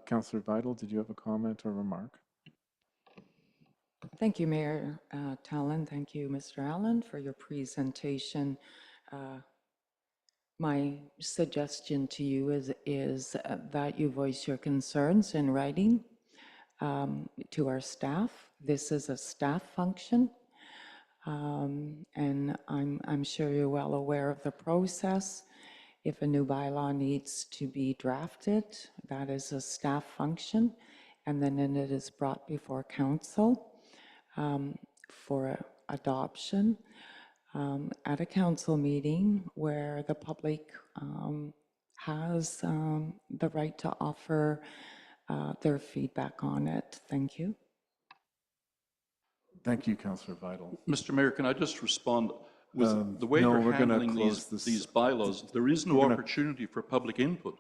Councillor Vidal, did you have a comment or remark? Thank you, Mayor Tallon. Thank you, Mr. Allen, for your presentation. My suggestion to you is that you voice your concerns in writing to our staff. This is a staff function, and I'm sure you're well aware of the process. If a new bylaw needs to be drafted, that is a staff function, and then it is brought before council for adoption at a council meeting where the public has the right to offer their feedback on it. Thank you. Thank you, Councillor Vidal. Mr. Mayor, can I just respond? With the way no, you're we're gonna handling close this. these bylaws, there is no opportunity for public input.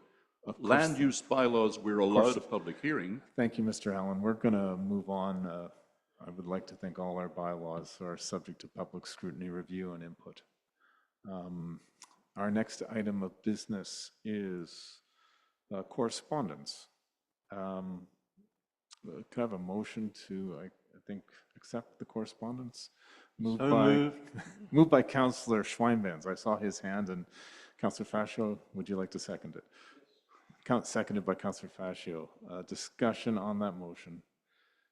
Land use bylaws, we're allowed a public hearing. Thank you, Mr. Allen. We're going to move on. I would like to think all our bylaws are subject to public scrutiny, review, and input. Our next item of business is correspondence. Could I have a motion to, I think, accept the correspondence? Moved by Councillor Schweinbenz. I saw his hand, and Councillor Fascio, would you like to second it? Seconded by Councillor Fascio. Discussion on that motion.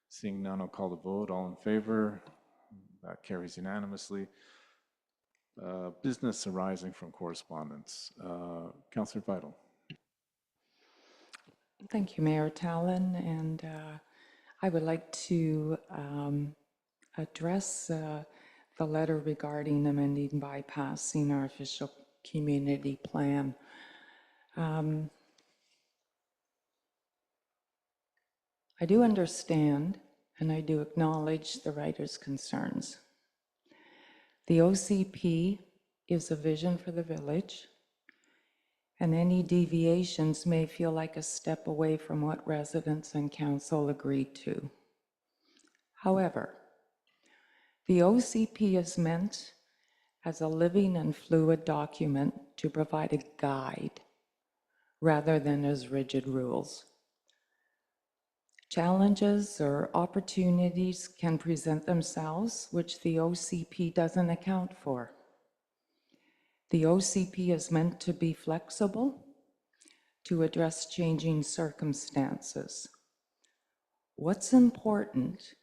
Seeing none, I'll call the vote. All in favor? That carries unanimously. Business arising from correspondence. Councillor Vidal. Thank you, Mayor Tallon, and I would like to address the letter regarding amending and bypassing our official community plan. I do understand and I do acknowledge the writer's concerns. The OCP is a vision for the village, and any deviations may feel like a step away from what residents and council agreed to. However, the OCP is meant as a living and fluid document to provide a guide rather than as rigid rules. Challenges or opportunities can present themselves, which the OCP doesn't account for. The OCP is meant to be flexible, to address changing circumstances. What's important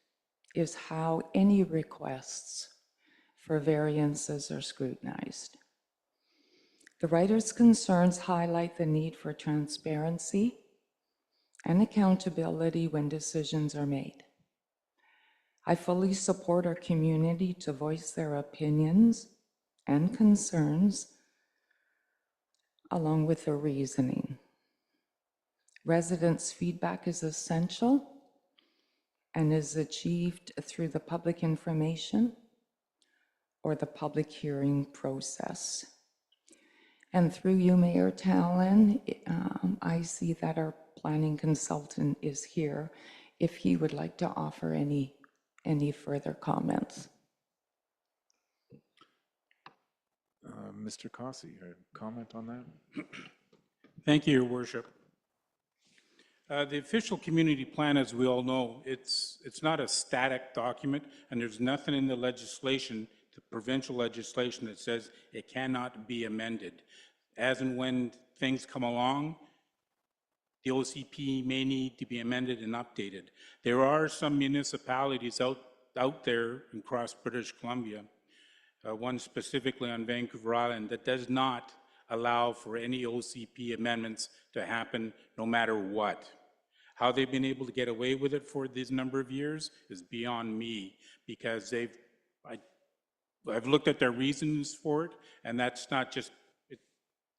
is how any requests for variances are scrutinized. The writer's concerns highlight the need for transparency and accountability when decisions are made. I fully support our community to voice their opinions and concerns along with their reasoning. Residents' feedback is essential and is achieved through the public information or the public hearing process. And through you, Mayor Tallon, I see that our planning consultant is here if he would like to offer any further comments. Mr. Cossey, a comment on that? Thank you, Your Worship. The official community plan, as we all know, it's not a static document, and there's nothing in the legislation, the provincial legislation, that says it cannot be amended. As and when things come along, the OCP may need to be amended and updated. There are some municipalities out there across British Columbia, one specifically on Vancouver Island, that does not allow for any OCP amendments to happen no matter what. How they've been able to get away with it for this number of years is beyond me, because I've looked at their reasons for it, and that's not just,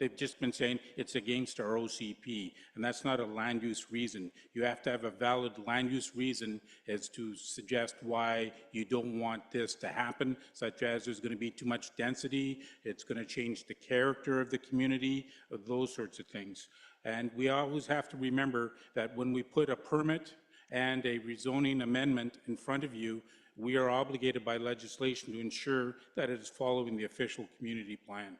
they've just been saying it's against our OCP, and that's not a land use reason. You have to have a valid land use reason as to suggest why you don't want this to happen, such as there's going to be too much density, it's going to change the character of the community, those sorts of things. And we always have to remember that when we put a permit and a rezoning amendment in front of you, we are obligated by legislation to ensure that it is following the official community plan.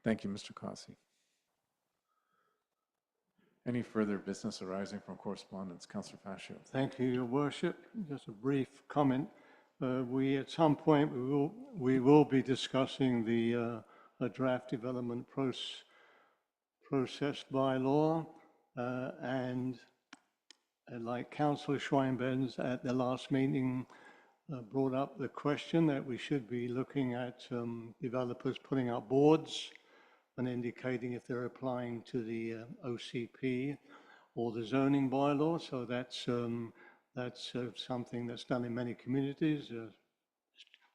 Thank you, Mr. Cossey. Any further business arising from correspondence? Councillor Fascio. Thank you, Your Worship. Just a brief comment. At some point, we will be discussing the draft development process bylaw, and like Councillor Schweinbenz at the last meeting brought up the question that we should be looking at developers putting up boards and indicating if they're applying to the OCP or the zoning bylaw. So that's something that's done in many communities.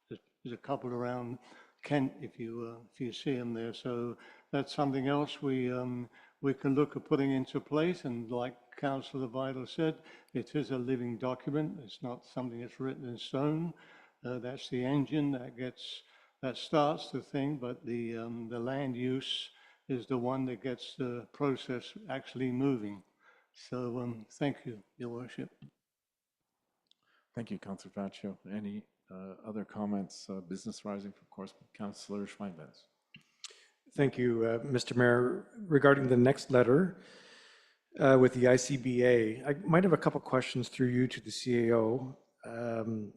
There's a couple around Kent, if you see them there. So that's something else we can look at putting into place. And like Councillor Vital said, it is a living document. It's not something that's written in stone. That's the engine that starts the thing, but the land use is the one that gets the process actually moving. So thank you, Your Worship. Thank you, Councillor Fascio. Any other comments, business arising from correspondence? Councillor Schweinbenz. Thank you, Mr. Mayor. Regarding the next letter with the ICBA, I might have a couple questions through you to the CAO, and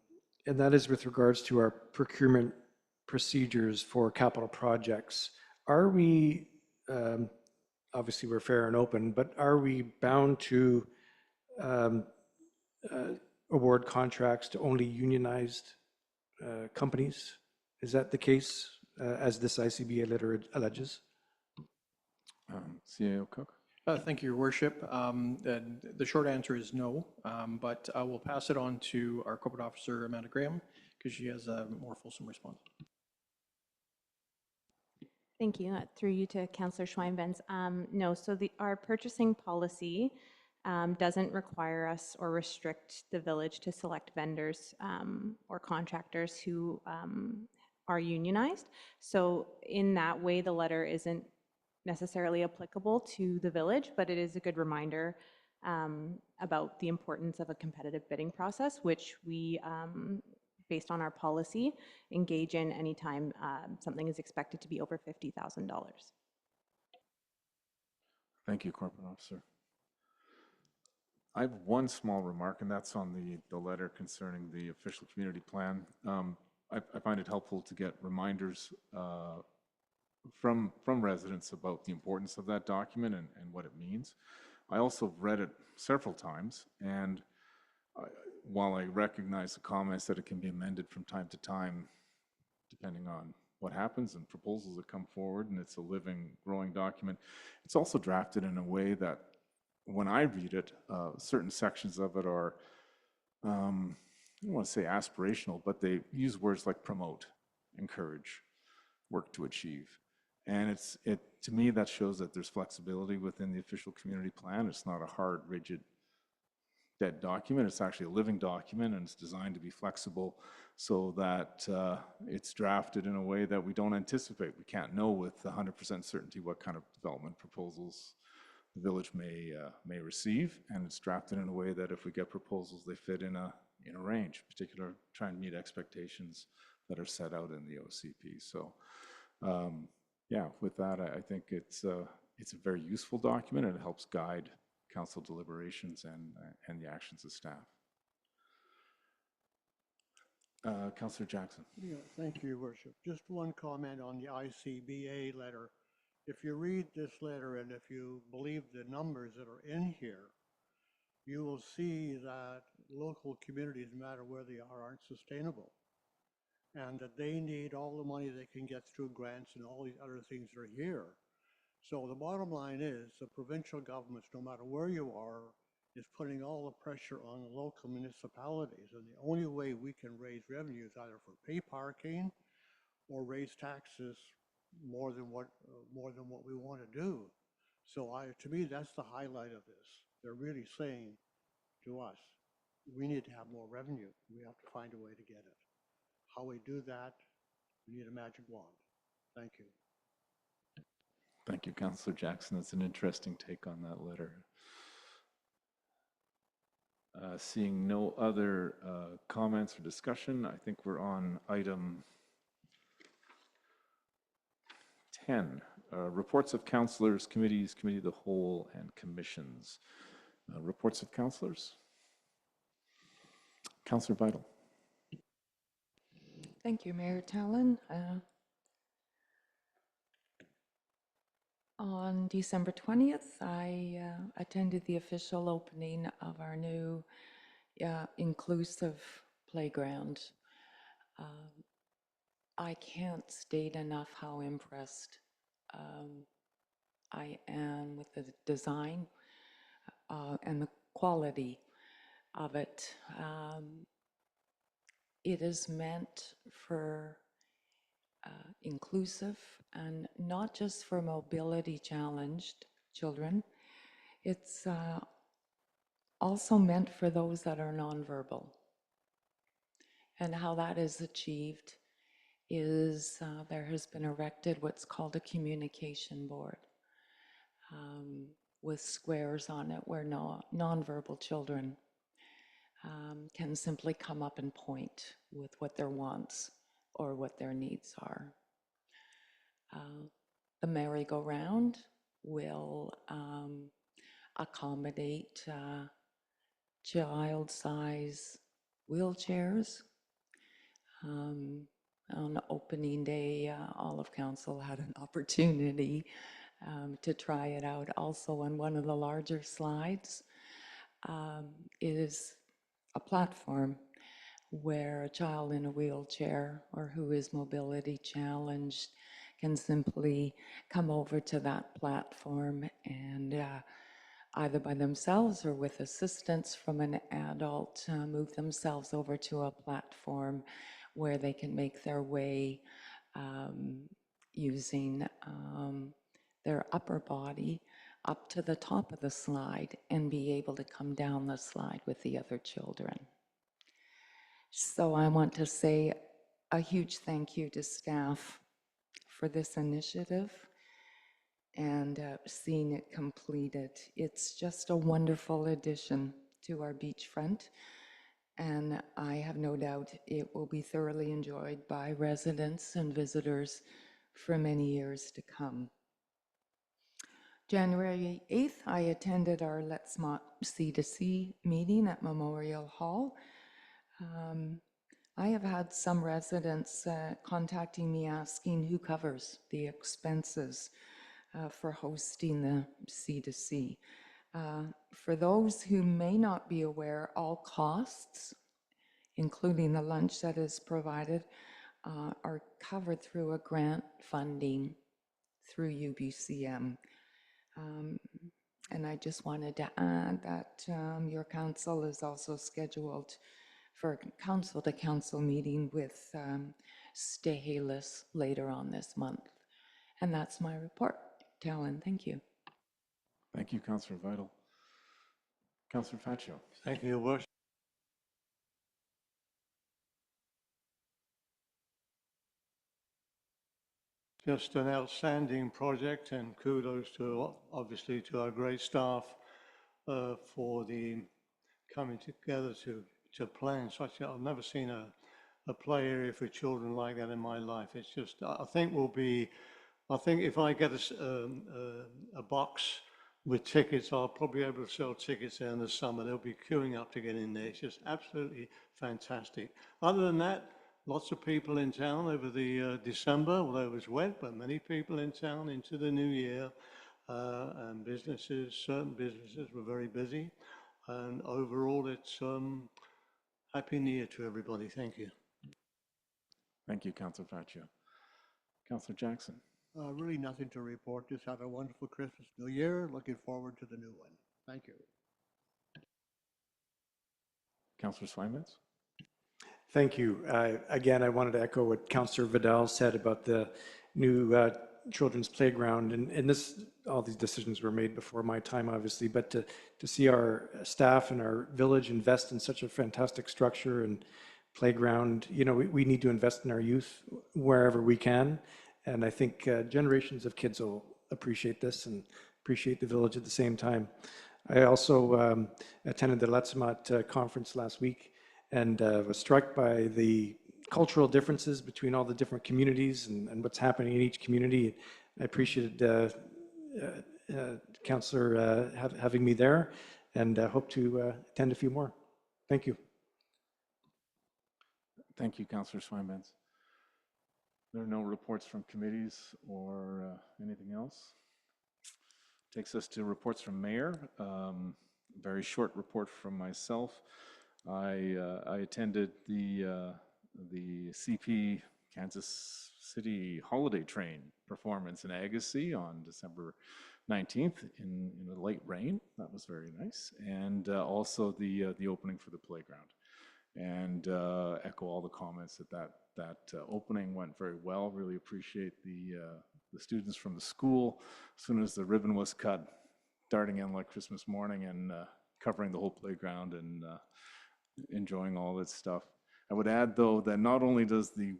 that is with regards to our procurement procedures for capital projects. Are we, obviously we're fair and open, but are we bound to award contracts to only unionized companies? Is that the case, as this ICBA letter alleges? CAO Cook. Thank you, Your Worship. The short answer is no, but I will pass it on to our corporate officer, Amanda Graham, because she has a more fulsome response. Thank you. Through you to Councillor Schweinbenz. No, so our purchasing policy doesn't require us or restrict the village to select vendors or contractors who are unionized. So in that way, the letter isn't necessarily applicable to the village, but it is a good reminder about the importance of a competitive bidding process, which we, based on our policy, engage in anytime something is expected to be over $50,000. Thank you, Corporate Officer. I have one small remark, and that's on the letter concerning the official community plan. I find it helpful to get reminders from residents about the importance of that document and what it means. I also read it several times, and while I recognize the comments that it can be amended from time to time, depending on what happens and proposals that come forward, and it's a living, growing document, it's also drafted in a way that when I read it, certain sections of it are, I don't want to say aspirational, but they use words like promote, encourage, work to achieve. And to me, that shows that there's flexibility within the official community plan. It's not a hard, rigid, dead document. It's actually a living document, and it's designed to be flexible so that it's drafted in a way that we don't anticipate. We can't know with 100% certainty what kind of development proposals the village may receive, and it's drafted in a way that if we get proposals, they fit in a range, particular trying to meet expectations that are set out in the OCP. So, yeah, with that, I think it's a very useful document, and it helps guide council deliberations and the actions of staff. Councillor Jackson. Yeah, thank you, Your Worship. Just one comment on the ICBA letter. If you read this letter and if you believe the numbers that are in here, you will see that local communities, no matter where they are, aren't sustainable. And that they need all the money they can get through grants and all these other things that are here. So the bottom line is the provincial governments, no matter where you are, is putting all the pressure on the local municipalities. And the only way we can raise revenue is either for pay parking or raise taxes more than what we want to do. So to me, that's the highlight of this. They're really saying to us, we need to have more revenue. We have to find a way to get it. How we do that, we need a magic wand. Thank you. Thank you, Councillor Jackson. That's an interesting take on that letter. Seeing no other comments or discussion, I think we're on item 10, reports of councillors, committees, committee of the whole, and commissions. Reports of councillors. Councillor Vital. Thank you, Mayor Tallon. On December 20th, I attended the official opening of our new inclusive playground. I can't state enough how impressed I am with the design and the quality of it. It is meant for inclusive and not just for mobility challenged children. It's also meant for those that are nonverbal. And how that is achieved is there has been erected what's called a communication board with squares on it where nonverbal children can simply come up and point with what their wants or what their needs are. The merry-go-round will accommodate child-size wheelchairs. On opening day, all of council had an opportunity to try it out. Also on one of the larger slides is a platform where a child in a wheelchair or who is mobility challenged can simply come over to that platform and either by themselves or with assistance from an adult move themselves over to a platform where they can make their way using their upper body up to the top of the slide and be able to come down the slide with the other children. So I want to say a huge thank you to staff for this initiative and seeing it completed. It's just a wonderful addition to our beachfront, and I have no doubt it will be thoroughly enjoyed by residents and visitors for many years to come. January 8th, I attended our Let's C2C meeting at Memorial Hall. I have had some residents contacting me asking who covers the expenses for hosting the C2C. For those who may not be aware, all costs, including the lunch that is provided, are covered through a grant funding through UBCM. And I just wanted to add that your council is also scheduled for a council-to-council meeting with Stehalis later on this month. And that's my report. Talon, thank you. Thank you, Councillor Vital. Councillor Faccio. Thank you, Your Worship. Just an outstanding project, and kudos to, obviously, to our great staff for the coming together to plan such. I've never seen a play area for children like that in my life. It's just, I think if I get a box with tickets, I'll probably be able to sell tickets there in the summer. They'll be queuing up to get in there. It's just absolutely fantastic. Other than that, lots of people in town over the December, although it was wet, but many people in town into the new year. And certain businesses were very busy. And overall, it's Happy New Year to everybody. Thank you. Thank you, Councillor Faccio. Councillor Jackson. Really nothing to report. Just have a wonderful Christmas, New Year. Looking forward to the new one. Thank you. Councillor Swinbanks. Thank you. Again, I wanted to echo what Councillor Vidal said about the new children's playground. And all these decisions were made before my time, obviously, but to see our staff and our village invest in such a fantastic structure and playground, we need to invest in our youth wherever we can. And I think generations of kids will appreciate this and appreciate the village at the same time. I also attended the Letzimat conference last week and was struck by the cultural differences between all the different communities and what's happening in each community. I appreciated Councillor having me there, and hope to attend a few more. Thank you. Thank you, Councillor Swinbanks. There are no reports from committees or anything else. Takes us to reports from Mayor. Very short report from myself. I attended the CP Kansas City Holiday Train performance in Agassiz on December 19th in a light rain. That was very nice. And also the opening for the playground. And echo all the comments that opening went very well. Really appreciate the students from the school. As soon as the ribbon was cut, darting in like Christmas morning and covering the whole playground and enjoying all this stuff. I would add, though, that not only does the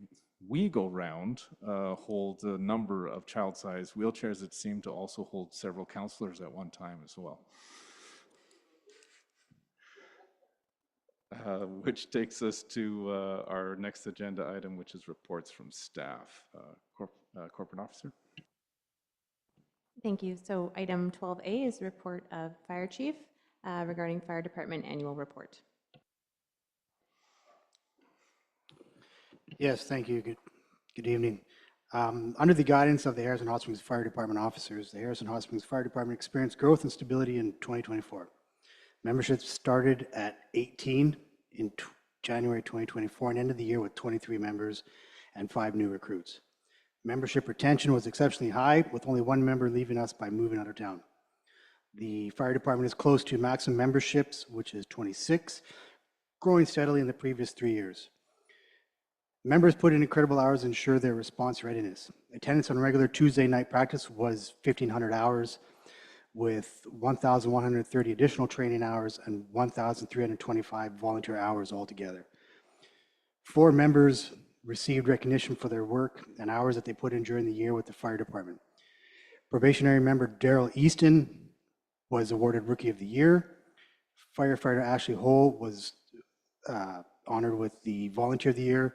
We Go Round hold a number of child-sized wheelchairs, it seemed to also hold several counselors at one time as well. Which takes us to our next agenda item, which is reports from staff. Corporate Officer. Thank you. So item 12A is report of Fire Chief regarding Fire Department annual report. Yes, thank you. Good evening. Under the guidance of the Harrison Hot Springs Fire Department officers, the Harrison Hot Springs Fire Department experienced growth and stability in 2024. Membership started at 18 in January 2024 and ended the year with 23 members and 5 new recruits. Membership retention was exceptionally high, with only 1 member leaving us by moving out of town. The fire department is close to maximum memberships, which is 26, growing steadily in the previous 3 years. Members put in incredible hours to ensure their response readiness. Attendance on regular Tuesday night practice was 1,500 hours, with 1,130 additional training hours and 1,325 volunteer hours altogether. 4 members received recognition for their work and hours that they put in during the year with the fire department. Probationary member Daryl Easton was awarded Rookie of the Year. Firefighter Ashley Hole was honored with the Volunteer of the Year.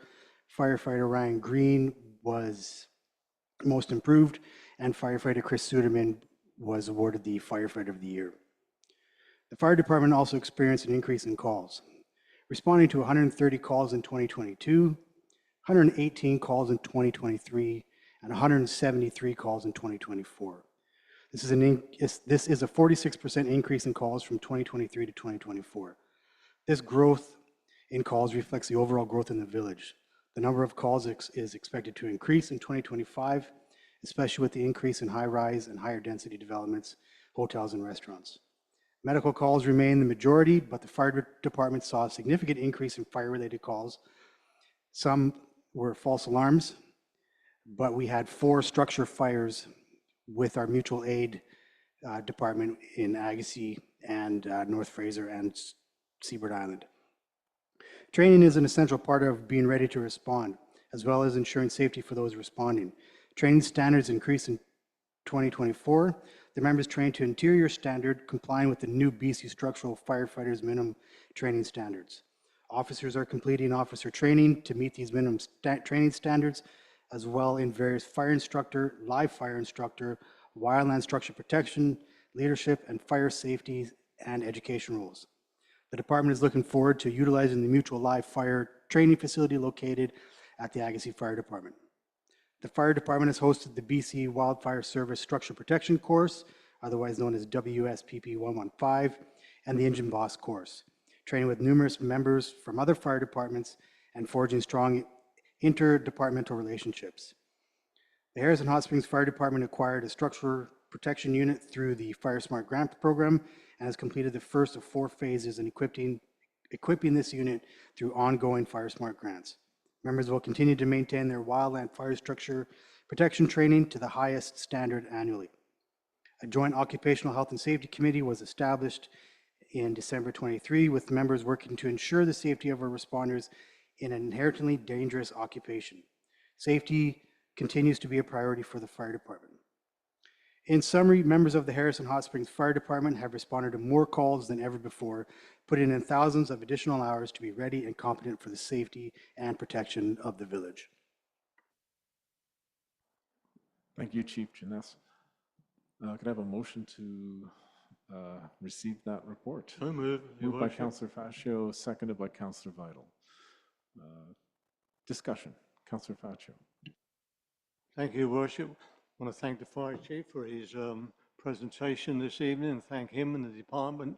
Firefighter Ryan Green was Most Improved, and Firefighter Chris Suderman was awarded the Firefighter of the Year. The fire department also experienced an increase in calls, responding to 130 calls in 2022, 118 calls in 2023, and 173 calls in 2024. This is a 46% increase in calls from 2023 to 2024. This growth in calls reflects the overall growth in the village. The number of calls is expected to increase in 2025, especially with the increase in high-rise and higher density developments, hotels, and restaurants. Medical calls remain the majority, but the fire department saw a significant increase in fire-related calls. Some were false alarms, but we had 4 structure fires with our mutual aid department in Agassiz and North Fraser and Seabird Island. Training is an essential part of being ready to respond, as well as ensuring safety for those responding. Training standards increased in 2024. The members trained to interior standard, complying with the new BC Structural Firefighters Minimum Training Standards. Officers are completing officer training to meet these minimum training standards, as well in various fire instructor, live fire instructor, wildland structure protection, leadership, and fire safety and education roles. The department is looking forward to utilizing the mutual live fire training facility located at the Agassiz Fire Department. The fire department has hosted the BC Wildfire Service Structure Protection Course, otherwise known as WSPP 115, and the Engine Boss course, training with numerous members from other fire departments and forging strong interdepartmental relationships. The Harrison Hot Springs Fire Department acquired a structure protection unit through the Fire Smart Grant Program and has completed the first of 4 phases in equipping this unit through ongoing Fire Smart grants. Members will continue to maintain their wildland fire structure protection training to the highest standard annually. A joint occupational health and safety committee was established in December 23 with members working to ensure the safety of our responders in an inherently dangerous occupation. Safety continues to be a priority for the fire department. In summary, members of the Harrison Hot Springs Fire Department have responded to more calls than ever before, putting in thousands of additional hours to be ready and competent for the safety and protection of the village. Thank you, Chief Janess. Could I have a motion to receive that report? So moved, Your Moved by Worship. Councillor Fascio, seconded by Councillor Vital. Discussion. Councillor Fascio. Thank you, Your Worship. I want to thank the Fire Chief for his presentation this evening and thank him and the department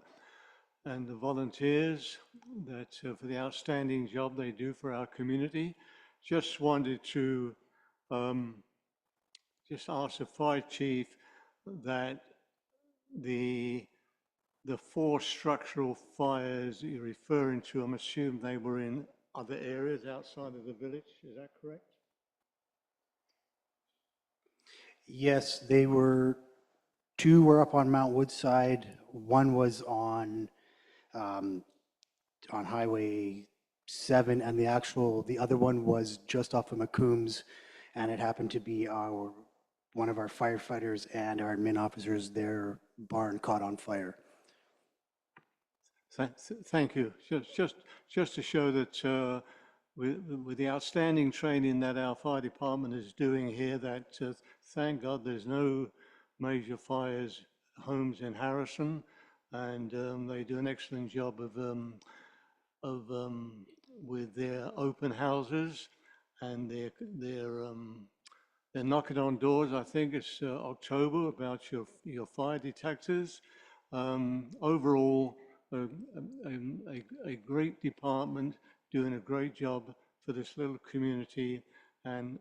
and the volunteers that for the outstanding job they do for our community. Just wanted to just ask the Fire Chief that the 4 structural fires you're referring to, I'm assuming they were in other areas outside of the village, is that correct? Yes, they were, 2 were up on Mount Woodside, 1 was on Highway 7, and the other one was just off of McCombs, and it happened to be one of our firefighters and our admin officers, their barn caught on fire. Thank you. Just to show that with the outstanding training that our fire department is doing here, that thank God there's no major fires, homes in Harrison, and they do an excellent job with their open houses, and they're knocking on doors. I think it's October about your fire detectors. Overall, a great department doing a great job for this little community, and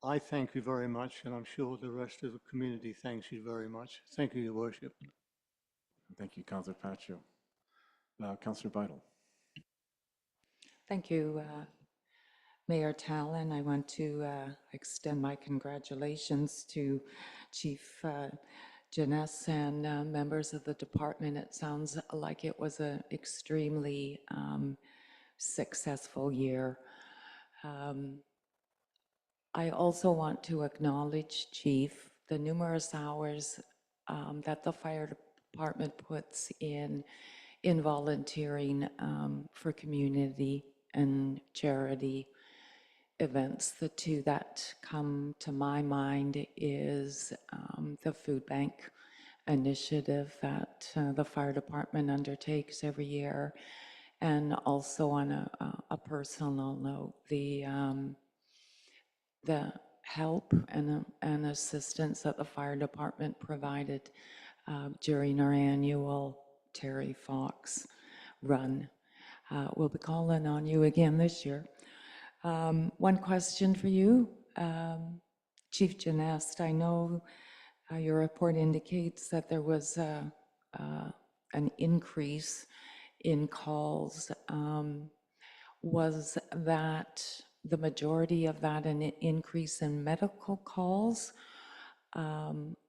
I thank you very much, and I'm sure the rest of the community thanks you very much. Thank you, Your Worship. Thank you, Councillor Fascio. Councillor Vital. Thank you, Mayor Tallon. I want to extend my congratulations to Chief Janess and members of the department. It sounds like it was an extremely successful year. I also want to acknowledge, Chief, the numerous hours that the fire department puts in volunteering for community and charity events. The 2 that come to my mind is the food bank initiative that the fire department undertakes every year, and also on a personal note, the help and assistance that the fire department provided during our annual Terry Fox run. We'll be calling on you again this year. One question for you, Chief Genest. I know your report indicates that there was an increase in calls. Was that the majority of that an increase in medical calls,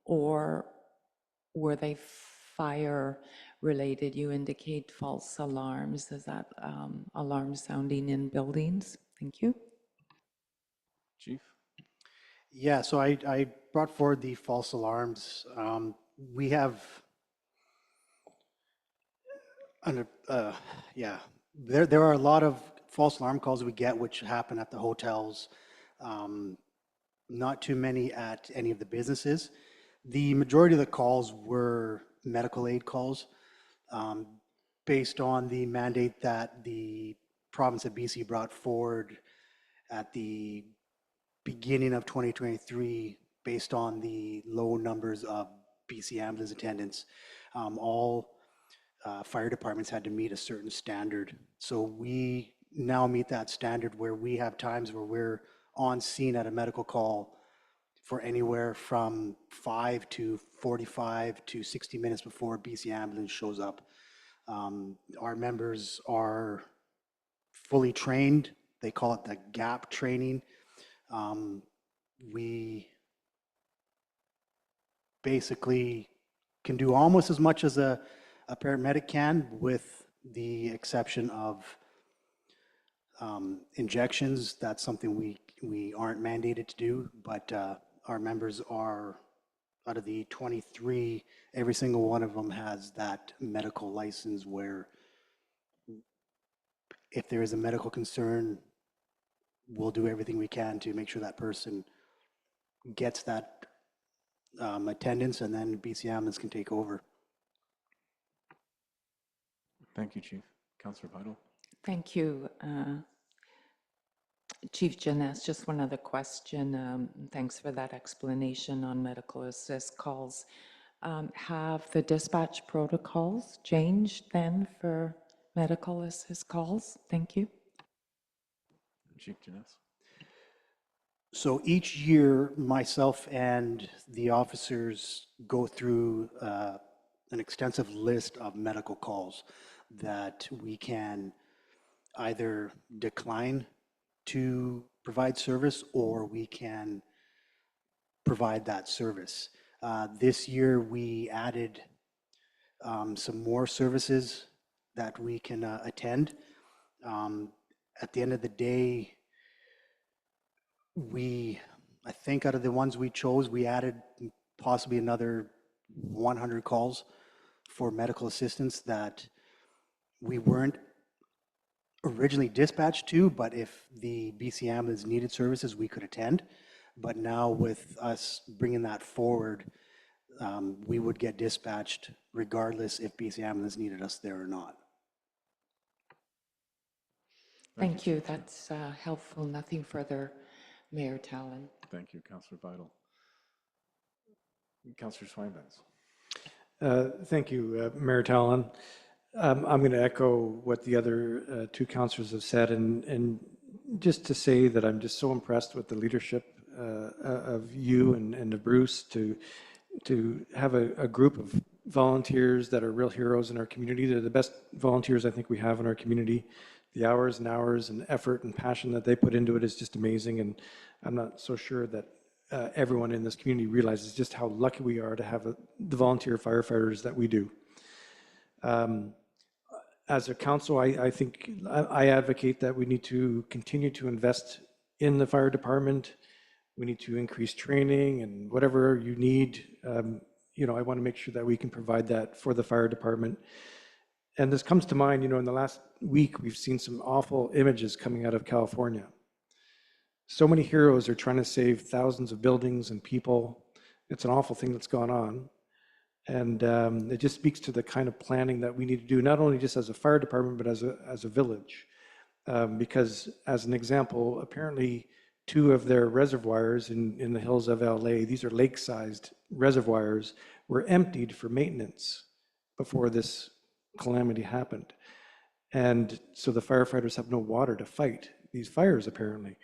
or were they fire related? You indicate false alarms. Is that alarms sounding in buildings? Thank you. Chief? Yeah, so I brought forward the false alarms. We have there are a lot of false alarm calls we get which happen at the hotels. Not too many at any of the businesses. The majority of the calls were medical aid calls, based on the mandate that the province of BC brought forward at the beginning of 2023, based on the low numbers of BC ambulance attendants. All fire departments had to meet a certain standard. So we now meet that standard where we have times where we're on scene at a medical call for anywhere from 5 to 45 to 60 minutes before BC ambulance shows up. Our members are fully trained. They call it the GAP training. We basically can do almost as much as a paramedic can, with the exception of injections. That's something we aren't mandated to do, but our members are, out of the 23, every single one of them has that medical license where if there is a medical concern, we'll do everything we can to make sure that person gets that attendance, and then BC Ambulance can take over. Thank you, Chief. Councillor Vital? Thank you, Chief Genest. Just one other question. Thanks for that explanation on medical assist calls. Have the dispatch protocols changed then for medical assist calls? Thank you. Chief Genest? So each year, myself and the officers go through an extensive list of medical calls that we can either decline to provide service, or we can provide that service. This year, we added some more services that we can attend. At the end of the day, I think out of the ones we chose, we added possibly another 100 calls for medical assistance that we weren't originally dispatched to, but if the BC Ambulance needed services, we could attend. But now with us bringing that forward, we would get dispatched regardless if BC Ambulance needed us there or not. Thank you. That's helpful. Nothing further, Mayor Tallon. Thank you, Councillor Vital. Councillor Swinbanks? Thank you, Mayor Tallon. I'm going to echo what the other two councillors have said, and just to say that I'm just so impressed with the leadership of you and of Bruce to have a group of volunteers that are real heroes in our community. They're the best volunteers I think we have in our community. The hours and hours and effort and passion that they put into it is just amazing, and I'm not so sure that everyone in this community realizes just how lucky we are to have the volunteer firefighters that we do. As a council, I think I advocate that we need to continue to invest in the fire department. We need to increase training and whatever you need. I want to make sure that we can provide that for the fire department. And this comes to mind, in the last week, we've seen some awful images coming out of California. So many heroes are trying to save thousands of buildings and people. It's an awful thing that's gone on. And it just speaks to the kind of planning that we need to do, not only just as a fire department, but as a village. Because as an example, apparently two of their reservoirs in the hills of LA, these are lake-sized reservoirs, were emptied for maintenance before this calamity happened. And so the firefighters have no water to fight these fires, apparently.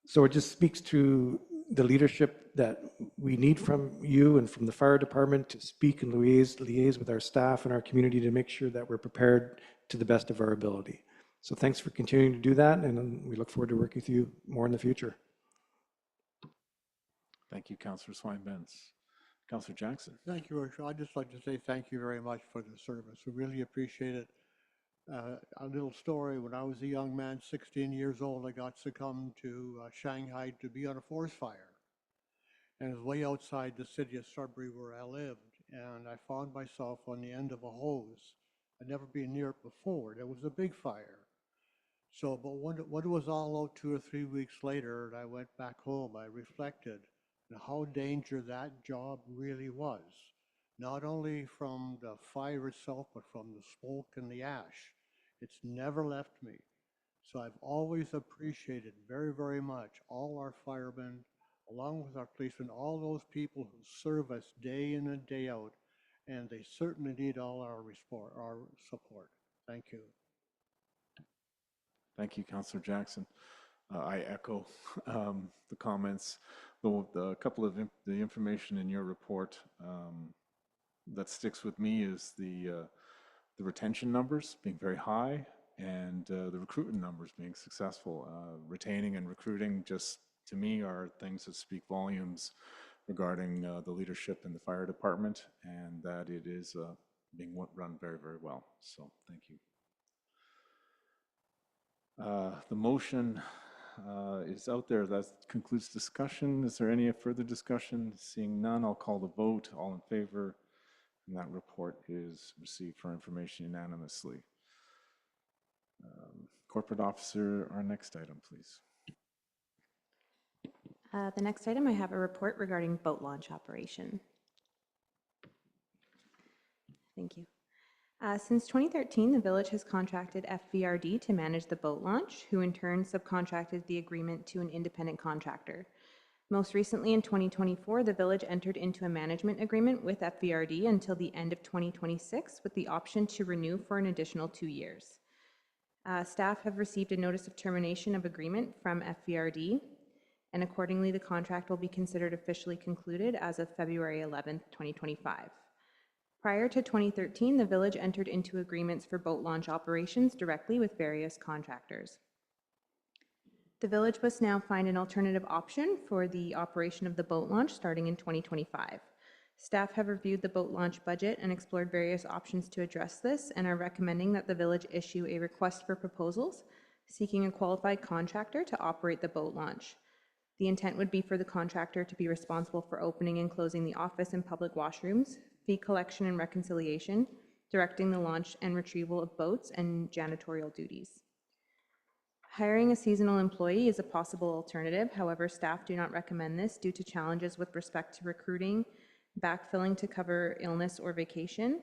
So it just speaks to the leadership that we need from you and from the fire department to speak and liaise with our staff and our community to make sure that we're prepared to the best of our ability. So thanks for continuing to do that, and we look forward to working with you more in the future. Thank you, Councillor Swine-Benz. Councillor Jackson. Thank you, Worship. I'd just like to say thank you very much for the service. We really appreciate it. A little story, when I was a young man, 16 years old, I got succumbed to Shanghai to be on a forest fire. And it was way outside the city of Sudbury where I lived. And I found myself on the end of a hose. I'd never been near it before. There was a big fire. So, but when it was all out 2 or 3 weeks later, and I went back home, I reflected on how dangerous that job really was. Not only from the fire itself, but from the smoke and the ash. It's never left me. So I've always appreciated very, very much all our firemen, along with our policemen, all those people who serve us day in and day out, and they certainly need all our support. Thank you. Thank you, Councillor Jackson. I echo the comments. The couple of the information in your report that sticks with me is the retention numbers being very high and the recruitment numbers being successful. Retaining and recruiting, just to me, are things that speak volumes regarding the leadership in the fire department, and that it is being run very, very well. So thank you. The motion is out there. That concludes discussion. Is there any further discussion? Seeing none, I'll call the vote. All in favor? And that report is received for information unanimously. Corporate Officer, our next item, please. The next item, I have a report regarding boat launch operation. Thank you. Since 2013, the village has contracted FVRD to manage the boat launch, who in turn subcontracted the agreement to an independent contractor. Most recently, in 2024, the village entered into a management agreement with FVRD until the end of 2026, with the option to renew for an additional 2 years. Staff have received a notice of termination of agreement from FVRD, and accordingly, the contract will be considered officially concluded as of February 11th, 2025. Prior to 2013, the village entered into agreements for boat launch operations directly with various contractors. The village must now find an alternative option for the operation of the boat launch starting in 2025. Staff have reviewed the boat launch budget and explored various options to address this and are recommending that the village issue a request for proposals seeking a qualified contractor to operate the boat launch. The intent would be for the contractor to be responsible for opening and closing the office and public washrooms, fee collection and reconciliation, directing the launch and retrieval of boats, and janitorial duties. Hiring a seasonal employee is a possible alternative. However, staff do not recommend this due to challenges with respect to recruiting, backfilling to cover illness or vacation,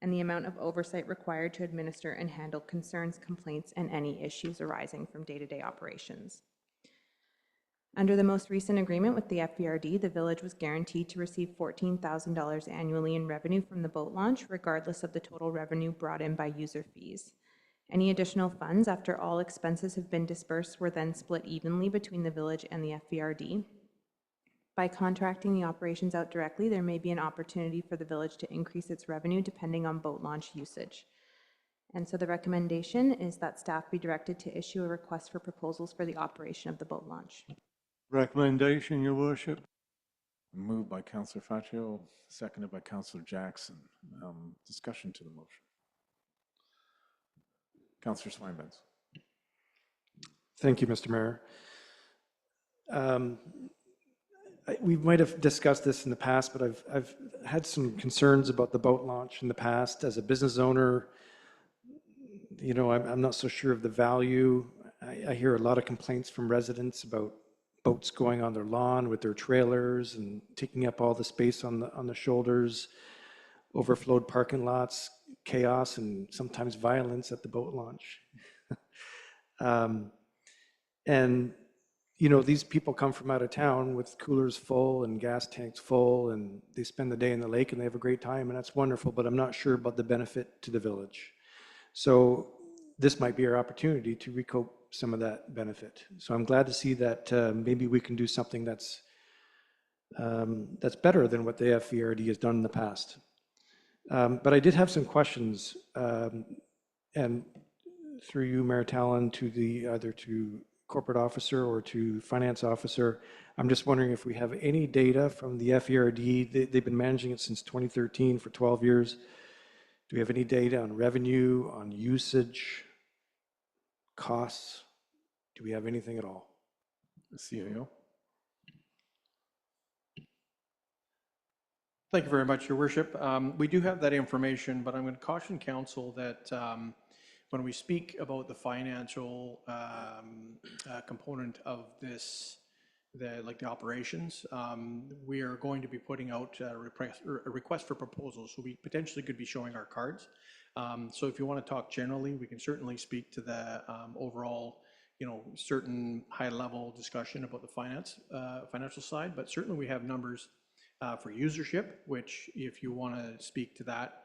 and the amount of oversight required to administer and handle concerns, complaints, and any issues arising from day-to-day operations. Under the most recent agreement with the FVRD, the village was guaranteed to receive $14,000 annually in revenue from the boat launch, regardless of the total revenue brought in by user fees. Any additional funds, after all expenses have been dispersed, were then split evenly between the village and the FVRD. By contracting the operations out directly, there may be an opportunity for the village to increase its revenue depending on boat launch usage. And so the recommendation is that staff be directed to issue a request for proposals for the operation of the boat launch. Recommendation, Your Worship. Moved by Councillor Faccio, seconded by Councillor Jackson. Discussion to the motion. Councillor Swine-Benz. Thank you, Mr. Mayor. We might have discussed this in the past, but I've had some concerns about the boat launch in the past. As a business owner, you know, I'm not so sure of the value. I hear a lot of complaints from residents about boats going on their lawn with their trailers and taking up all the space on the shoulders, overflowed parking lots, chaos, and sometimes violence at the boat launch. And you know, these people come from out of town with coolers full and gas tanks full, and they spend the day in the lake and they have a great time, and that's wonderful, but I'm not sure about the benefit to the village. So this might be our opportunity to recoup some of that benefit. So I'm glad to see that maybe we can do something that's better than what the FVRD has done in the past. But I did have some questions, and through you, Mayor Talon, to either to corporate officer or to finance officer. I'm just wondering if we have any data from the FVRD. They've been managing it since 2013 for 12 years. Do we have any data on revenue, on usage, costs? Do we have anything at all? The CAO? Thank you very much, Your Worship. We do have that information, but I'm going to caution council that when we speak about the financial component of this, like the operations, we are going to be putting out a request for proposals. So we potentially could be showing our cards. So if you want to talk generally, we can certainly speak to the overall, you know, certain high-level discussion about the financial side, but certainly we have numbers for usership, which if you want to speak to that,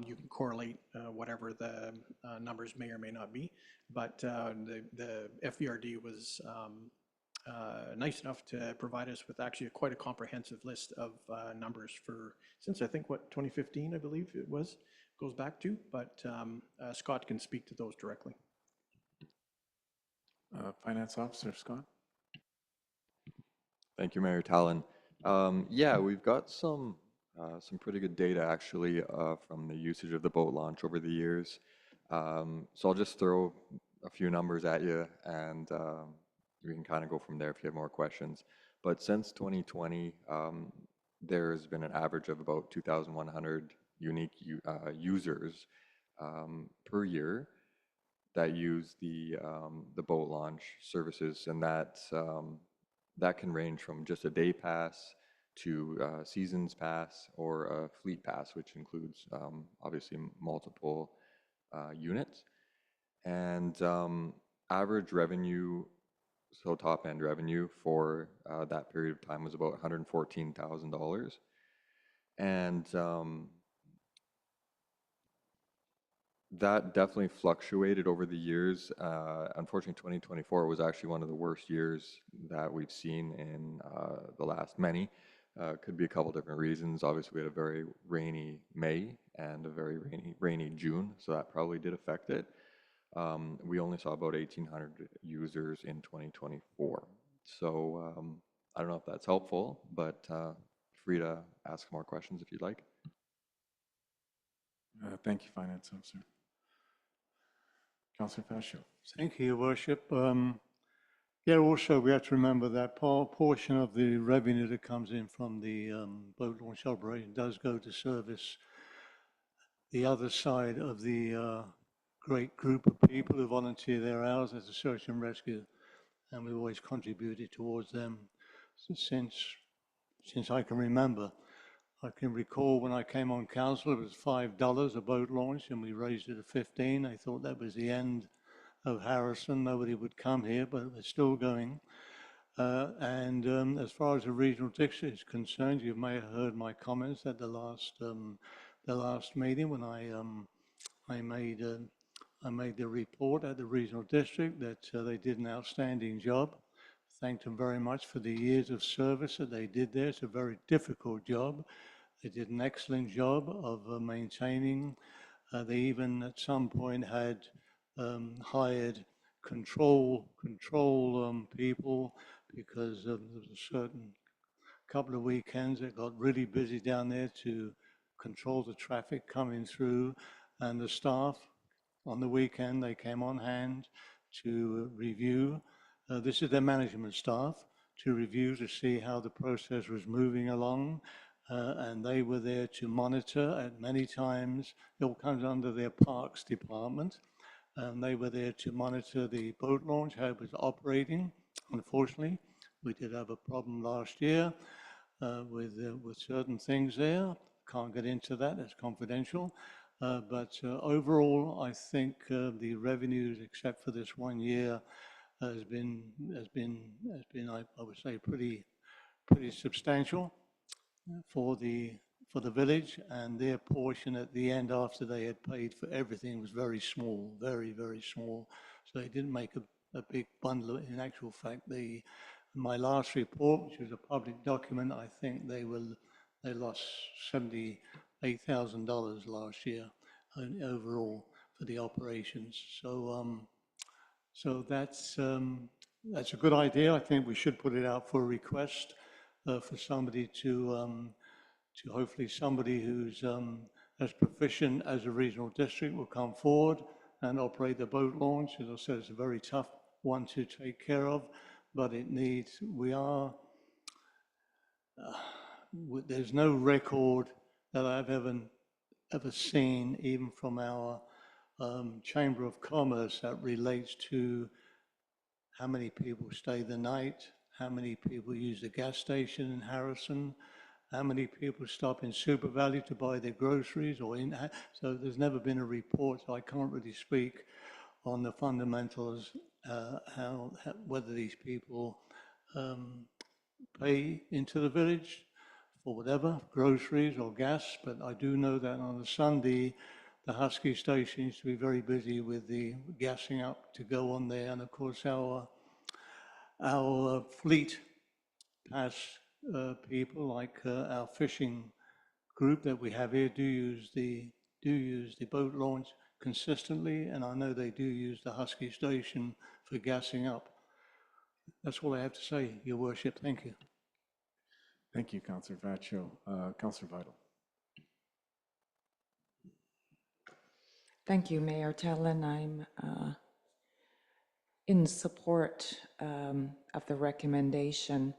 you can correlate whatever the numbers may or may not be. But the FVRD was nice enough to provide us with actually quite a comprehensive list of numbers for, since I think, what, 2015, I believe it was, goes back to, but Scott can speak to those directly. Finance Officer Scott? Thank you, Mayor Talon. Yeah, we've got some pretty good data actually from the usage of the boat launch over the years. So I'll just throw a few numbers at you, and we can kind of go from there if you have more questions. But since 2020, there's been an average of about 2,100 unique users per year that use the boat launch services, and that can range from just a day pass to seasons pass or a fleet pass, which includes obviously multiple units. And average revenue, so top end revenue for that period of time was about $114,000. And that definitely fluctuated over the years. Unfortunately, 2024 was actually one of the worst years that we've seen in the last many. Could be a couple different reasons. Obviously, we had a very rainy May and a very rainy June, so that probably did affect it. We only saw about 1,800 users in 2024. So I don't know if that's helpful, but free to ask more questions if you'd like. Thank you, Finance Officer. Councillor Fascio. Thank you, Your Worship. Yeah, also we have to remember that portion of the revenue that comes in from the boat launch operation does go to service the other side of the great group of people who volunteer their hours as a search and rescue, and we've always contributed towards them since I can remember. I can recall when I came on council, it was $5 a boat launch, and we raised it to 15. I thought that was the end of Harrison. Nobody would come here, but we're still going. And as far as the regional district is concerned, you may have heard my comments at the last meeting when I made the report at the regional district that they did an outstanding job. Thanked them very much for the years of service that they did there. It's a very difficult job. They did an excellent job of maintaining. They even at some point had hired control people because there was a certain couple of weekends it got really busy down there to control the traffic coming through, and the staff on the weekend, they came on hand to review. This is their management staff, to review to see how the process was moving along. And they were there to monitor at many times. It all comes under their parks department. And they were there to monitor the boat launch, how it was operating. Unfortunately, we did have a problem last year with certain things there. Can't get into that, it's confidential. But overall, I think the revenues, except for this 1 year, has been, I would say, pretty substantial for the village, and their portion at the end after they had paid for everything was very small, very, very small. So they didn't make a big bundle. In actual fact, my last report, which was a public document, I think they lost $78,000 last year overall for the operations. So that's a good idea. I think we should put it out for a request for somebody to hopefully somebody who's as proficient as a regional district will come forward and operate the boat launch. As I said, it's a very tough one to take care of, but there's no record that I've ever seen, even from our Chamber of Commerce, that relates to how many people stay the night, how many people use the gas station in Harrison, how many people stop in Super Valley to buy their groceries, so there's never been a report, so I can't really speak on the fundamentals, whether these people pay into the village for whatever, groceries or gas, but I do know that on a Sunday, the Husky station used to be very busy with the gassing up to go on there, and of course our fleet pass people like our fishing group that we have here do use the boat launch consistently, and I know they do use the Husky station for gassing up. That's all I have to say, Your Worship. Thank you. Thank you, Councillor Vaccio. Councillor Vital. Thank you, Mayor Tallon. I'm in support of the recommendation.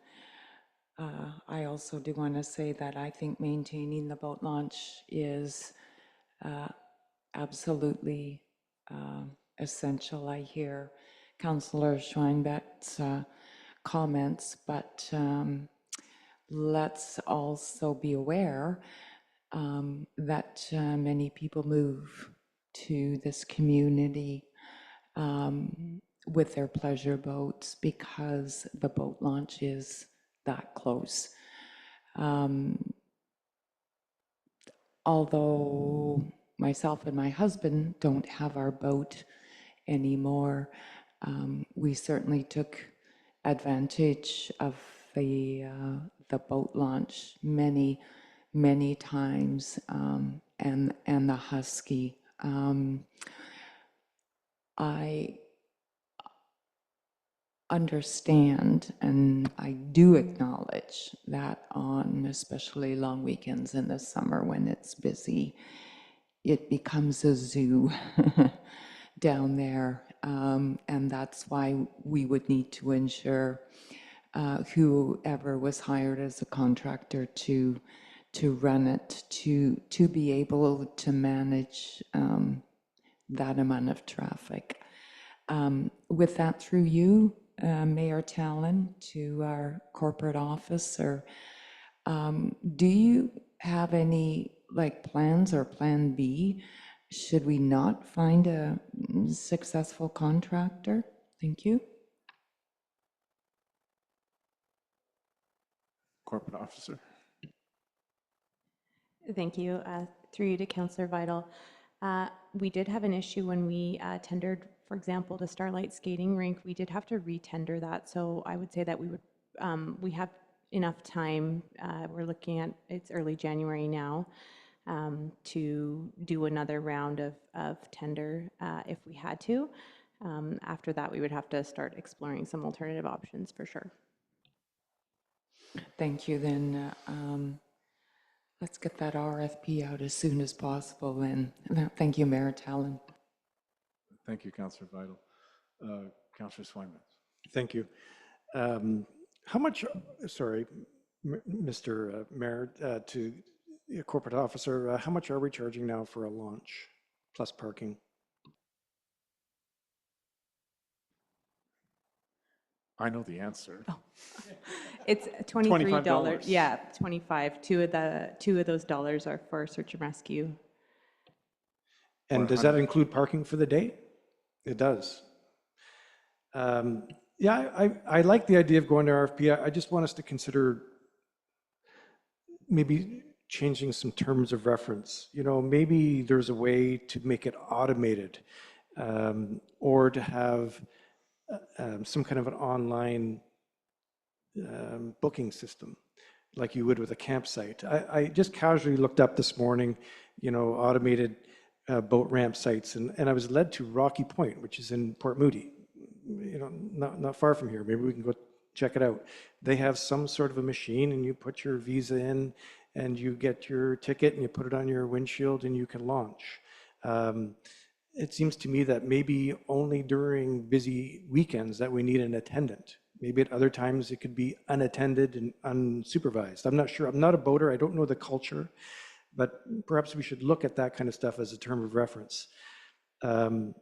I also do want to say that I think maintaining the boat launch is absolutely essential. I hear Councillor Schweinbeck's comments, but let's also be aware that many people move to this community with their pleasure boats because the boat launch is that close. Although myself and my husband don't have our boat anymore, we certainly took advantage of the boat launch many times, and the Husky. I understand, and I do acknowledge that on especially long weekends in the summer when it's busy, it becomes a zoo down there, and that's why we would need to ensure whoever was hired as a contractor to run it, to be able to manage that amount of traffic. With that, through you, Mayor Tallon, to our corporate officer, do you have any plans or plan B should we not find a successful contractor? Thank you. Corporate officer. Thank you. Through you to Councillor Vital. We did have an issue when we tendered, for example, the Starlight Skating Rink. We did have to re-tender that. So I would say that we have enough time. We're looking at, it's early January now, to do another round of tender if we had to. After that, we would have to start exploring some alternative options for sure. Thank you. Then let's get that RFP out as soon as possible. And thank you, Mayor Tallon. Thank you, Councillor Vital. Councillor Swinburne. Thank you. How much, sorry, Mr. Mayor, to the corporate officer, how much are we charging now for a launch plus parking? I know the answer. Oh. It's $23. Yeah, 25. Two of those dollars are for search and rescue. And does that include parking for the day? It does. Yeah, I like the idea of going to RFP. I just want us to consider maybe changing some terms of reference. You know, maybe there's a way to make it automated, or to have some kind of an online booking system like you would with a campsite. I just casually looked up this morning, you know, automated boat ramp sites, and I was led to Rocky Point, which is in Port Moody, you know, not far from here. Maybe we can go check it out. They have some sort of a machine, and you put your visa in, and you get your ticket, and you put it on your windshield, and you can launch. It seems to me that maybe only during busy weekends that we need an attendant. Maybe at other times it could be unattended and unsupervised. I'm not sure. I'm not a boater. I don't know the culture, but perhaps we should look at that kind of stuff as a term of reference. The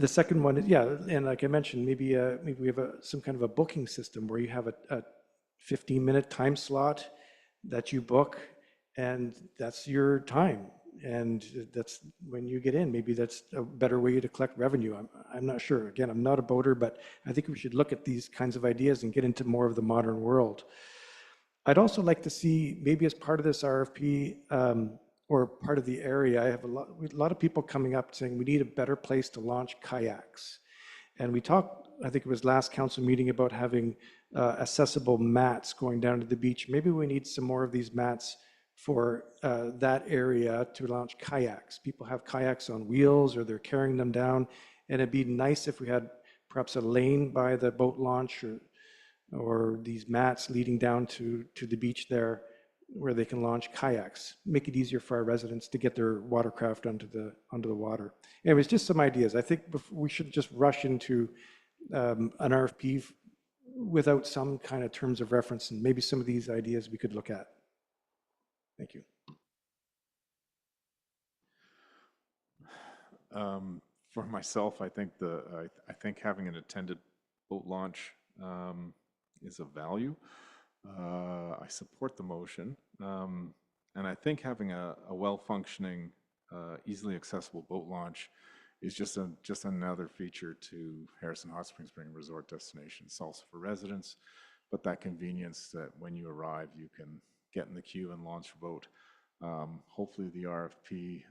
second one is, yeah, and like I mentioned, maybe we have some kind of a booking system where you have a 15-minute time slot that you book, and that's your time. And that's when you get in. Maybe that's a better way to collect revenue. I'm not sure. Again, I'm not a boater, but I think we should look at these kinds of ideas and get into more of the modern world. I'd also like to see, maybe as part of this RFP, or part of the area, I have a lot of people coming up saying we need a better place to launch kayaks. And we talked, I think it was last council meeting, about having accessible mats going down to the beach. Maybe we need some more of these mats for that area to launch kayaks. People have kayaks on wheels, or they're carrying them down, and it'd be nice if we had perhaps a lane by the boat launch, or these mats leading down to the beach there where they can launch kayaks. Make it easier for our residents to get their watercraft onto the water. Anyways, just some ideas. I think we should just rush into an RFP without some kind of terms of reference, and maybe some of these ideas we could look at. Thank you. For myself, I think I think having an attended boat launch is of value. I support the motion, and I think having a well-functioning, easily accessible boat launch is just another feature to Harrison Hot Springs Marine Resort destination. It's also for residents, but that convenience that when you arrive, you can get in the queue and launch your boat. Hopefully the RFP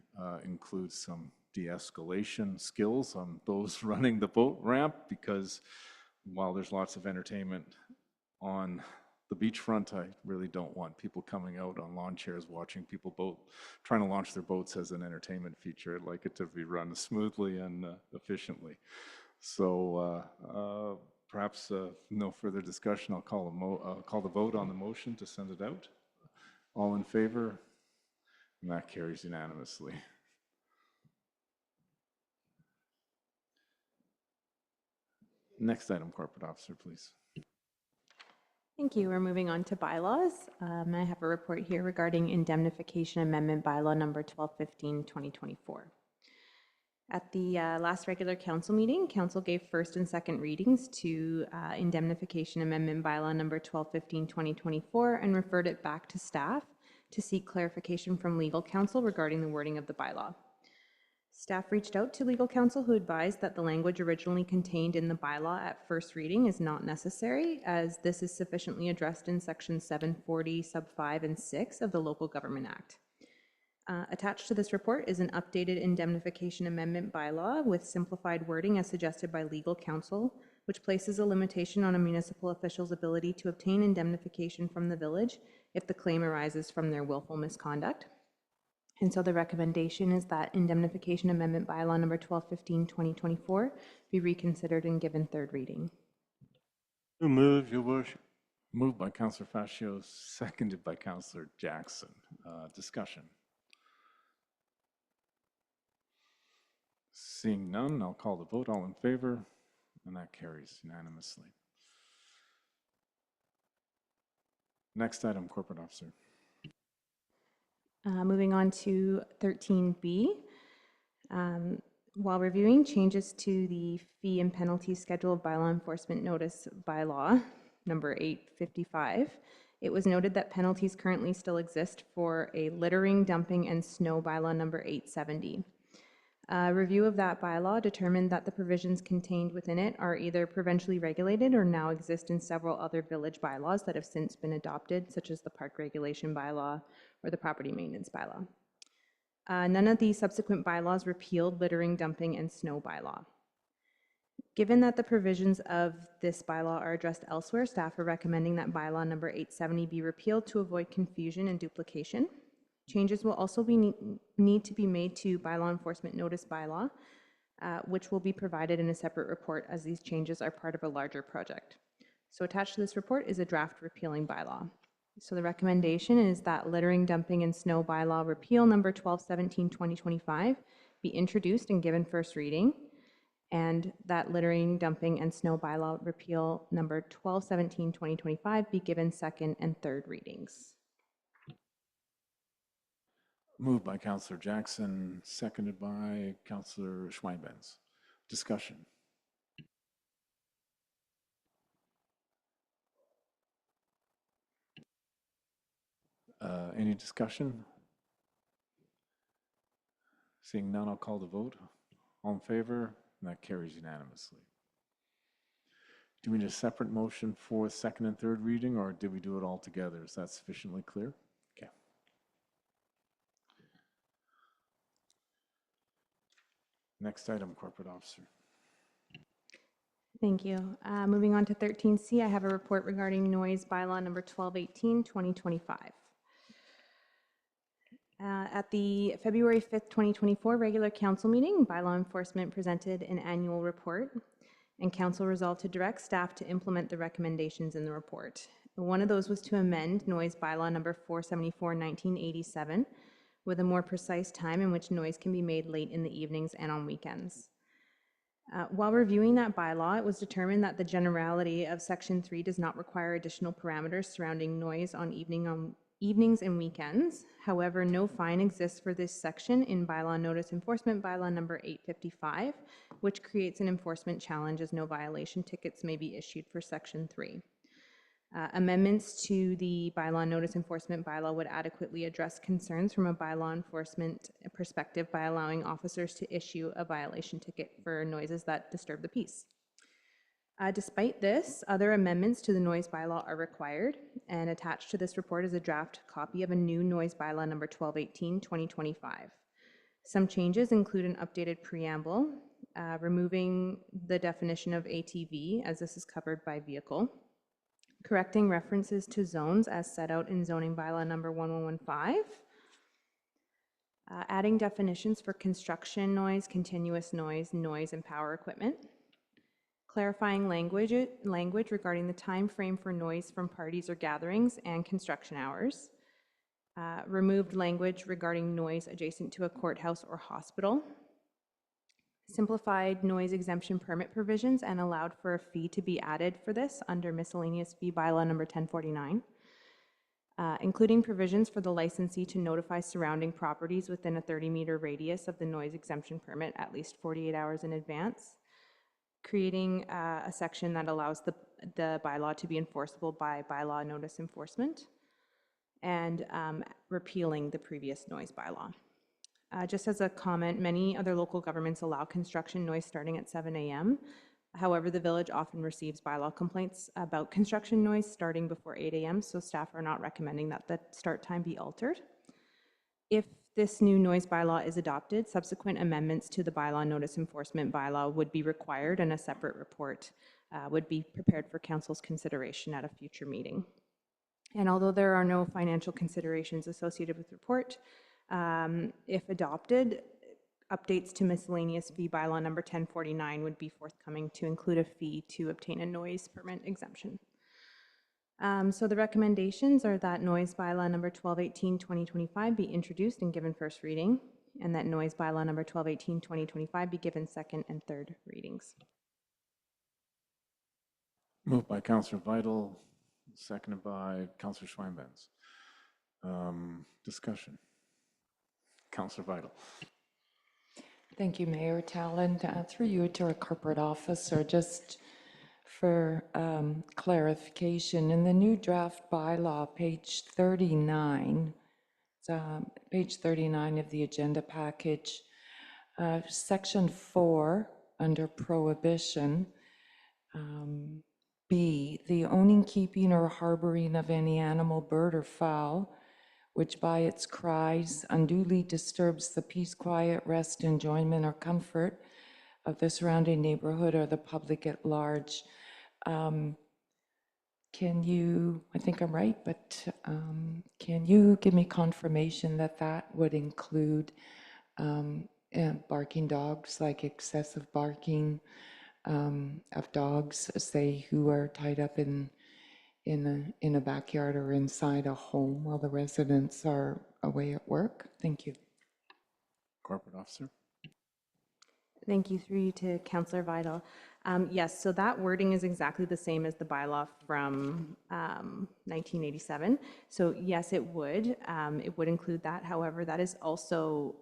includes some de-escalation skills on those running the boat ramp, because while there's lots of entertainment on the beachfront, I really don't want people coming out on lawn chairs watching people trying to launch their boats as an entertainment feature. I'd like it to be run smoothly and efficiently. So perhaps no further discussion. I'll call the vote on the motion to send it out. All in favor? And that carries unanimously. Next item, Corporate Officer, please. Thank you. We're moving on to bylaws. I have a report here regarding indemnification amendment bylaw number 1215-2024. At the last regular council meeting, council gave first and second readings to indemnification amendment bylaw number 1215-2024 and referred it back to staff to seek clarification from legal counsel regarding the wording of the bylaw. Staff reached out to legal counsel, who advised that the language originally contained in the bylaw at first reading is not necessary, as this is sufficiently addressed in section 740 sub 5 and 6 of the Local Government Act. Attached to this report is an updated indemnification amendment bylaw with simplified wording as suggested by legal counsel, which places a limitation on a municipal official's ability to obtain indemnification from the village if the claim arises from their willful misconduct. And so the recommendation is that indemnification amendment bylaw number 1215-2024 be reconsidered and given third reading. Who moves, Your Worship? Moved by Councillor Fascio, seconded by Councillor Jackson. Discussion. Seeing none, I'll call the vote. All in favor, and that carries unanimously. Next item, Corporate Officer. Moving on to 13B. While reviewing changes to the fee and penalty schedule of bylaw enforcement notice bylaw number 855, it was noted that penalties currently still exist for a littering, dumping, and snow bylaw number 870. A review of that bylaw determined that the provisions contained within it are either provincially regulated or now exist in several other village bylaws that have since been adopted, such as the park regulation bylaw or the property maintenance bylaw. None of the subsequent bylaws repealed littering, dumping, and snow bylaw. Given that the provisions of this bylaw are addressed elsewhere, staff are recommending that bylaw number 870 be repealed to avoid confusion and duplication. Changes will also need to be made to bylaw enforcement notice bylaw, which will be provided in a separate report as these changes are part of a larger project. So attached to this report is a draft repealing bylaw. So the recommendation is that littering, dumping, and snow bylaw repeal number 1217/2025 be introduced and given first reading, and that littering, dumping, and snow bylaw repeal number 1217/2025 be given second and third readings. Moved by Councillor Jackson, seconded by Councillor Schweinbenz. Discussion. Any discussion? Seeing none, I'll call the vote. All in favor? And that carries unanimously. Do we need a separate motion for second and third reading, or did we do it all together? Is that sufficiently clear? Okay. Next item, Corporate Officer. Thank you. Moving on to 13C, I have a report regarding noise bylaw number 1218/2025. At the February 5th, 2024 regular council meeting, bylaw enforcement presented an annual report, and council resolved to direct staff to implement the recommendations in the report. One of those was to amend noise bylaw number 474/1987 with a more precise time in which noise can be made late in the evenings and on weekends. While reviewing that bylaw, it was determined that the generality of Section 3 does not require additional parameters surrounding noise on evenings and weekends. However, no fine exists for this section in bylaw notice enforcement bylaw number 855, which creates an enforcement challenge as no violation tickets may be issued for Section 3. Amendments to the bylaw notice enforcement bylaw would adequately address concerns from a bylaw enforcement perspective by allowing officers to issue a violation ticket for noises that disturb the peace. Despite this, other amendments to the noise bylaw are required, and attached to this report is a draft copy of a new noise bylaw number 1218/2025. Some changes include an updated preamble, removing the definition of ATV as this is covered by vehicle, correcting references to zones as set out in zoning bylaw number 1115, adding definitions for construction noise, continuous noise, noise, and power equipment, clarifying language regarding the time frame for noise from parties or gatherings and construction hours, removed language regarding noise adjacent to a courthouse or hospital, simplified noise exemption permit provisions and allowed for a fee to be added for this under miscellaneous fee bylaw number 1049, including provisions for the licensee to notify surrounding properties within a 30-meter radius of the noise exemption permit at least 48 hours in advance, creating a section that allows the bylaw to be enforceable by bylaw notice enforcement, and repealing the previous noise bylaw. Just as a comment, many other local governments allow construction noise starting at 7 a.m. However, the village often receives bylaw complaints about construction noise starting before 8 a.m., so staff are not recommending that the start time be altered. If this new noise bylaw is adopted, subsequent amendments to the bylaw notice enforcement bylaw would be required, and a separate report would be prepared for council's consideration at a future meeting. And although there are no financial considerations associated with the report, if adopted, updates to miscellaneous fee bylaw number 1049 would be forthcoming to include a fee to obtain a noise permit exemption. So the recommendations are that noise bylaw number 1218/2025 be introduced and given first reading, and that noise bylaw number 1218/2025 be given second and third readings. Moved by Councillor Vital, seconded by Councillor Schweinbenz. Discussion. Councillor Vital. Thank you, Mayor Talon. Through you to our corporate officer, just for clarification, in the new draft bylaw, page 39, page 39 of the agenda package, Section 4, under prohibition, B, the owning, keeping, or harboring of any animal, bird, or fowl, which by its cries unduly disturbs the peace, quiet, rest, enjoyment, or comfort of the surrounding neighborhood or the public at large. Can you, I think I'm right, but can you give me confirmation that that would include barking dogs, like excessive barking of dogs, say, who are tied up in a backyard or inside a home while the residents are away at work? Thank you. Corporate Officer. Thank you, through you to Councillor Vidal. Yes, so that wording is exactly the same as the bylaw from 1987. So yes, it would include that. However, that is also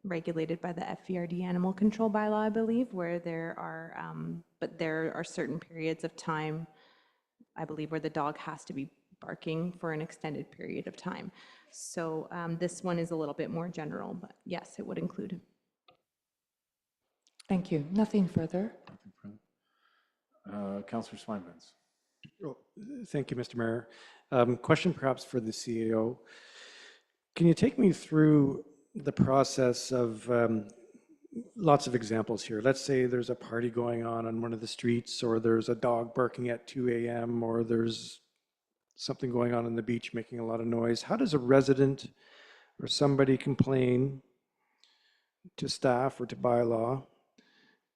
regulated by the FVRD animal control bylaw, I believe, where there are certain periods of time, I believe, where the dog has to be barking for an extended period of time. So this one is a little bit more general, but yes, it would include. Thank you. Nothing further. Councillor Swinburns. Oh, thank you, Mr. Mayor. Question perhaps for the CAO. Can you take me through the process of lots of examples here? Let's say there's a party going on one of the streets, or there's a dog barking at 2 a.m., or there's something going on the beach making a lot of noise. How does a resident or somebody complain to staff or to bylaw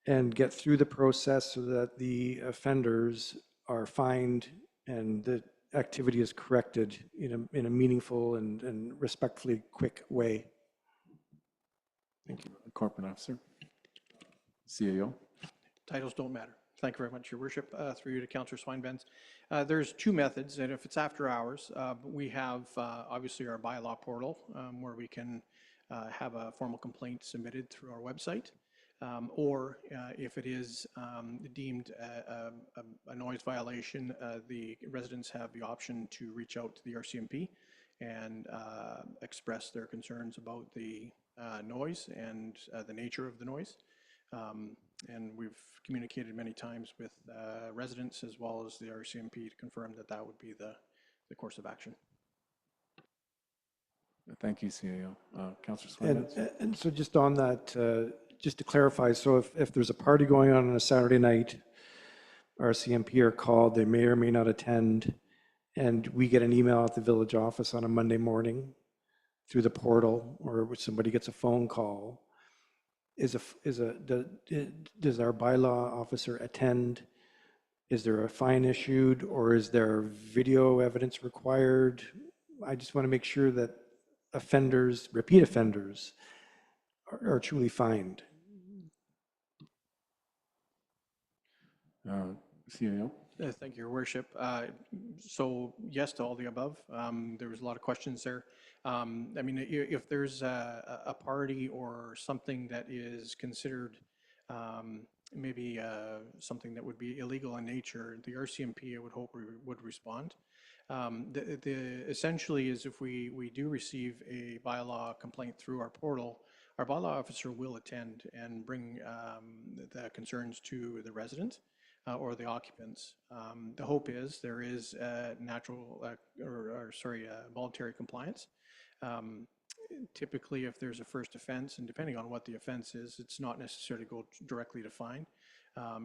and get through the process so that the offenders are fined and the activity is corrected in a meaningful and respectfully quick way? Thank you. Corporate Officer. CAO. Titles don't matter. Thank you very much, Your Worship. Through you to Councillor Swinburns. There's two methods, and if it's after hours, we have obviously our bylaw portal where we can have a formal complaint submitted through our website. Or if it is deemed a noise violation, the residents have the option to reach out to the RCMP and express their concerns about the noise and the nature of the noise. And we've communicated many times with residents as well as the RCMP to confirm that that would be the course of action. Thank you, CAO. Councillor Swinburns. And so just on that, just to clarify, so if there's a party going on a Saturday night, RCMP are called, they may or may not attend, and we get an email at the village office on a Monday morning through the portal, or somebody gets a phone call, does our bylaw officer attend? Is there a fine issued, or is there video evidence required? I just want to make sure that offenders, repeat offenders, are truly fined. CAO. Thank you, Your Worship. So yes to all the above. There was a lot of questions there. I mean, if there's a party or something that is considered maybe something that would be illegal in nature, the RCMP, I would hope, would respond. Essentially is if we do receive a bylaw complaint through our portal, our bylaw officer will attend and bring the concerns to the resident or the occupants. The hope is there is voluntary compliance. Typically, if there's a first offense, and depending on what the offense is, it's not necessarily go directly to fine.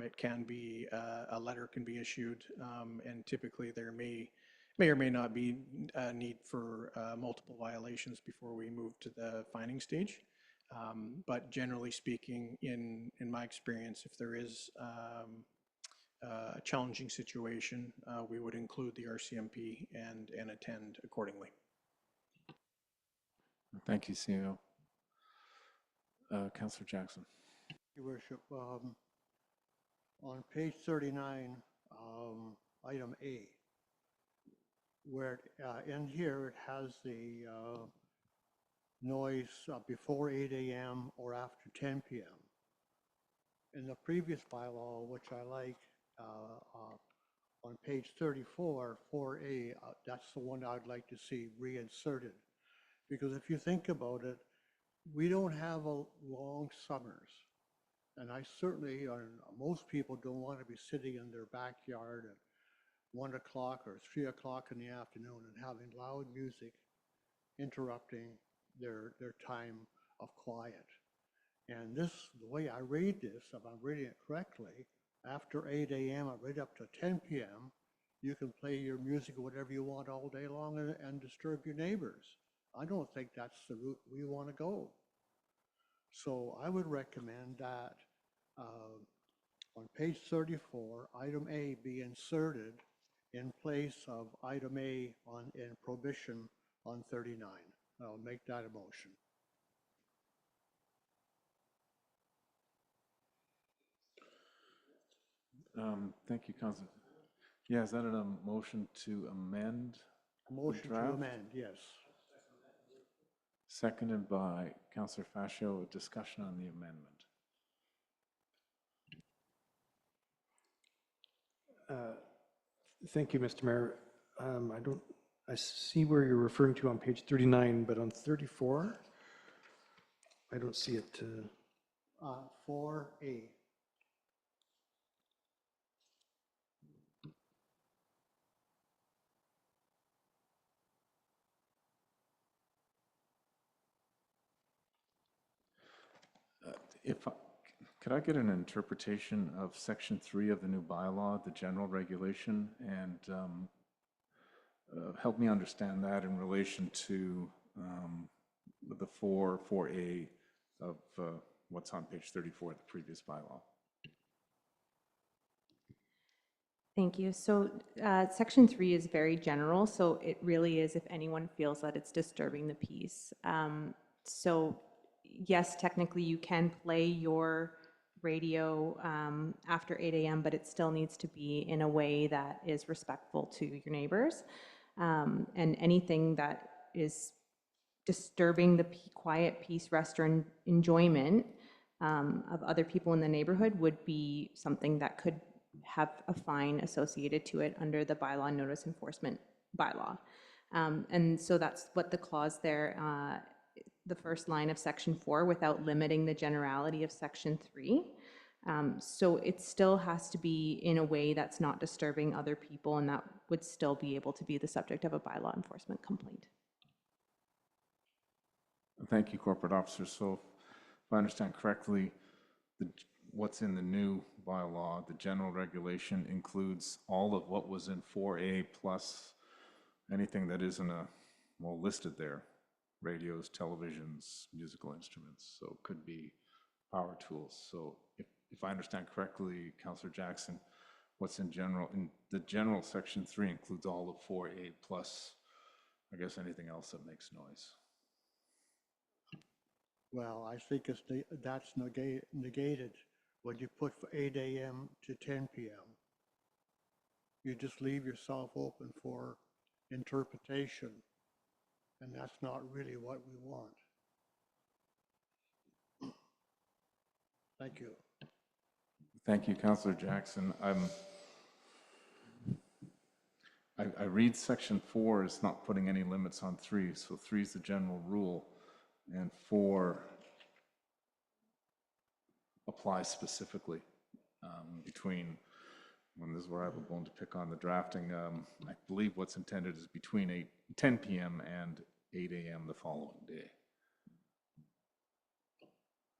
It can be a letter can be issued, and typically there may or may not be a need for multiple violations before we move to the fining stage. But generally speaking, in my experience, if there is a challenging situation, we would include the RCMP and attend accordingly. Thank you, CAO. Councillor Jackson. Your Worship, on page 39, item A, where in here it has the noise before 8 a.m. or after 10 p.m. In the previous bylaw, which I like, on page 34, 4A, that's the one I'd like to see reinserted. Because if you think about it, we don't have a long summers. And I certainly, most people don't want to be sitting in their backyard at 1 o'clock or 3 o'clock in the afternoon and having loud music interrupting their time of quiet. And this, the way I read this, if I'm reading it correctly, after 8 a.m. right up to 10 p.m., you can play your music or whatever you want all day long and disturb your neighbors. I don't think that's the route we want to go. So I would recommend that on page 34, item A be inserted in place of item A in prohibition on 39. I'll make that a motion. Thank you, Councilor. Yeah, is that a motion to amend? Motion to draft? amend, yes. Seconded by Councilor Fascio. A discussion on the amendment. Thank you, Mr. Mayor. I see where you're referring to on page 39, but on 34, I don't see it. 4A. Could I get an interpretation of section 3 of the new bylaw, the general regulation, and help me understand that in relation to the 4A of what's on page 34 of the previous bylaw? Thank you. So section 3 is very general, so it really is if anyone feels that it's disturbing the peace. So yes, technically you can play your radio after 8 a.m., but it still needs to be in a way that is respectful to your neighbors. And anything that is disturbing the quiet, peace, rest, or enjoyment of other people in the neighborhood would be something that could have a fine associated to it under the bylaw notice enforcement bylaw. And so that's what the clause there, the first line of section 4, without limiting the generality of section 3. So it still has to be in a way that's not disturbing other people, and that would still be able to be the subject of a bylaw enforcement complaint. Thank you, Corporate Officer. So if I understand correctly, what's in the new bylaw, the general regulation, includes all of what was in 4A plus anything that isn't listed there. Radios, televisions, musical instruments, so it could be power tools. So if I understand correctly, Councillor Jackson, what's in the general section 3 includes all of 4A plus, I guess, anything else that makes noise. Well, I think that's negated when you put 8 a.m. to 10 p.m. You just leave yourself open for interpretation. And that's not really what we want. Thank you. Thank you, Councillor Jackson. I read section 4 as not putting any limits on 3, so 3 is the general rule, and 4 applies specifically between, when this is where I have a bone to pick on the drafting, I believe what's intended is between 10 p.m. and 8 a.m. the following day.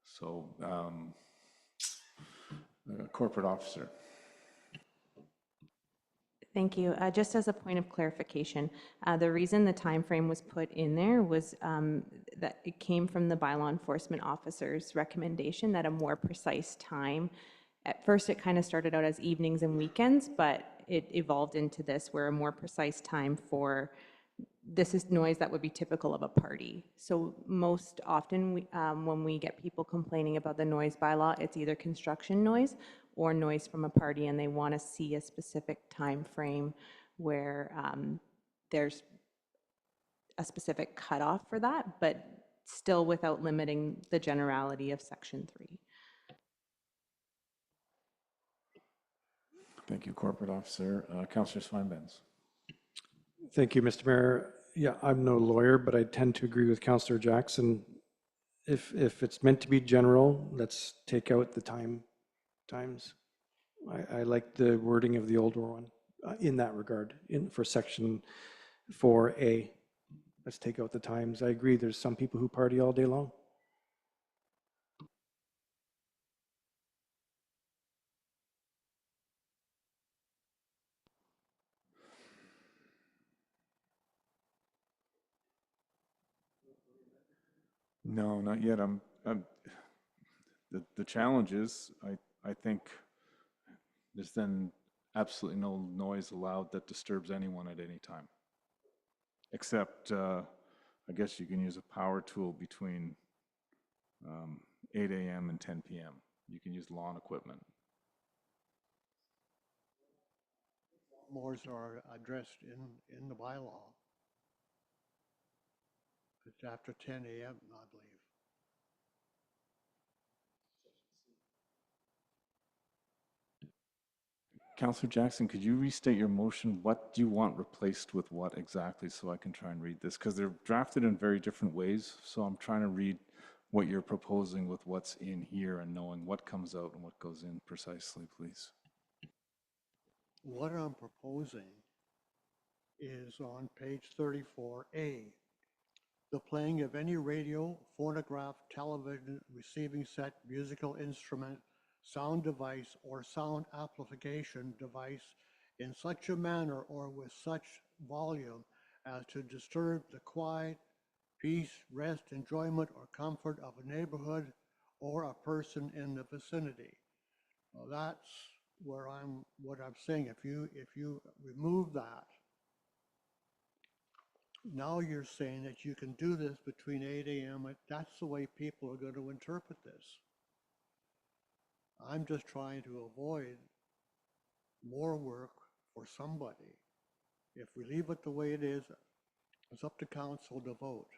So, Corporate Officer. Thank you. Just as a point of clarification, the reason the time frame was put in there was that it came from the bylaw enforcement officer's recommendation that a more precise time. At first, it kind of started out as evenings and weekends, but it evolved into this where a more precise time for this is noise that would be typical of a party. So most often when we get people complaining about the noise bylaw, it's either construction noise or noise from a party, and they want to see a specific time frame where there's a specific cutoff for that, but still without limiting the generality of section 3. Thank you, Corporate Officer. Councillor Swinebens. Thank you, Mr. Mayor. Yeah, I'm no lawyer, but I tend to agree with Councillor Jackson. if it's meant to be general, let's take out the times. I like the wording of the older one in that regard, for section 4A. Let's take out the times. I agree, there's some people who party all day long. No, not yet. The challenge is, I think there's then absolutely no noise allowed that disturbs anyone at any time. Except, I guess you can use a power tool between 8 a.m. and 10 p.m. You can use lawn equipment. Mores are addressed in the bylaw. It's after 10 a.m., I believe. Councillor Jackson, could you restate your motion? What do you want replaced with what exactly, so I can try and read this? Because they're drafted in very different ways, so I'm trying to read what you're proposing with what's in here and knowing what comes out and what goes in precisely, please. What I'm proposing is on page 34A. The playing of any radio, phonograph, television, receiving set, musical instrument, sound device, or sound amplification device in such a manner or with such volume as to disturb the quiet, peace, rest, enjoyment, or comfort of a neighborhood or a person in the vicinity. Well, that's where what I'm saying. If you remove that, now you're saying that you can do this between 8 a.m. That's the way people are going to interpret this. I'm just trying to avoid more work for somebody. If we leave it the way it is, it's up to council to vote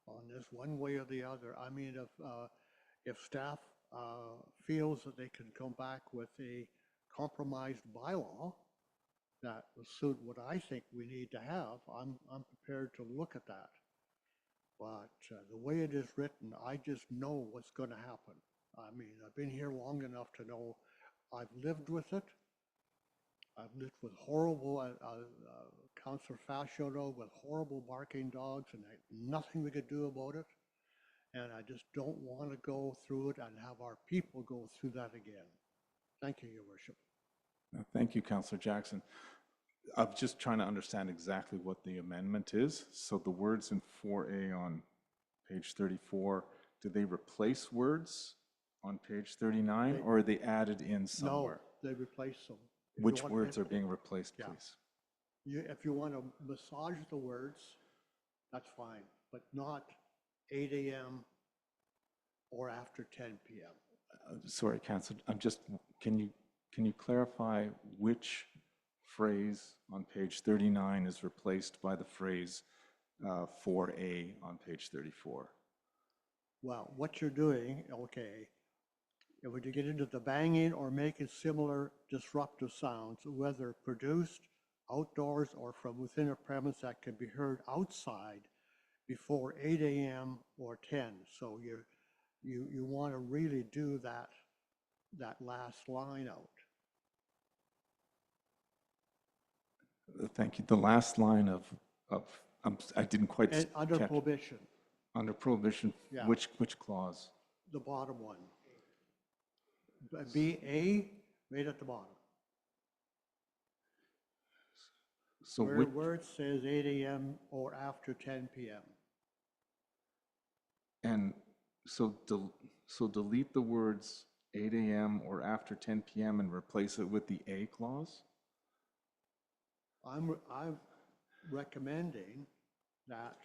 on this one way or the other. I mean, if staff feels that they can come back with a compromised bylaw that will suit what I think we need to have, I'm prepared to look at that. But the way it is written, I just know what's going to happen. I mean, I've been here long enough to know I've lived with it. I've lived with horrible, Councillor Fascio, with horrible barking dogs, and nothing we could do about it. And I just don't want to go through it and have our people go through that again. Thank you, Your Worship. Thank you, Councillor Jackson. I'm just trying to understand exactly what the amendment is. So the words in 4A on page 34, do they replace words on page 39, or are they added in somewhere? No, they replace them. Which words are being replaced, please? If you want to massage the words, that's fine, but not 8 a.m. or after 10 p.m. Sorry, Councillor, can you clarify which phrase on page 39 is replaced by the phrase 4A on page 34? Well, what you're doing, okay, when you get into the banging or making similar disruptive sounds, whether produced outdoors or from within a premise that can be heard outside before 8 a.m. or 10. So you want to really do that last line out. Thank you. The last line of I didn't quite And under catch. prohibition, Under prohibition, Yeah. which clause? the bottom one. Be A, right at the bottom. So Where it says 8 a.m. or after 10 p.m. and so delete the words 8 a.m. or after 10 p.m. and replace it with the A clause? I'm recommending that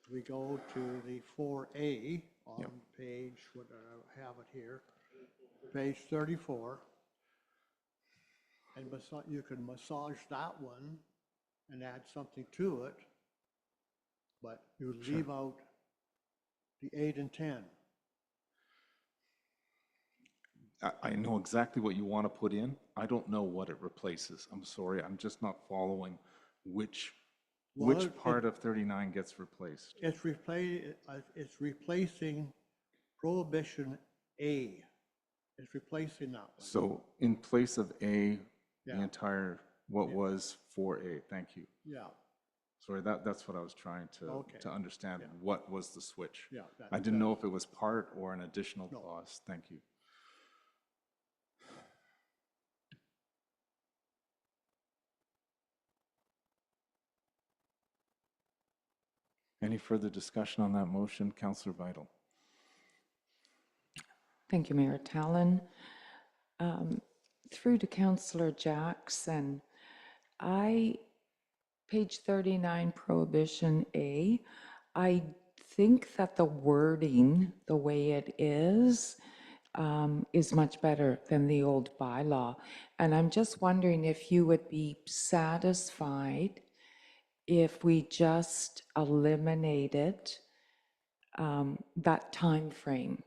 we go to the 4A on page, what I have it here, page 34. And you can massage that one and add something to it, but you leave out the 8 and 10. I know exactly what you want to put in. I don't know what it replaces. I'm sorry, I'm just not following which part of 39 gets replaced. It's replacing Prohibition A is replacing that one. So in place of A, the Yeah. entire, what was 4A, thank you. Yeah, Sorry, that's what I was trying Okay. to understand, Yeah. what was the switch? yeah. I didn't know if it was part or an additional No. clause, thank you. Any further discussion on that motion? Councillor Vital. Thank you, Mayor Tallon. Through to Councillor Jackson, page 39, Prohibition A, I think that the wording, the way it is much better than the old bylaw. And I'm just wondering if you would be satisfied if we just eliminated that time frame,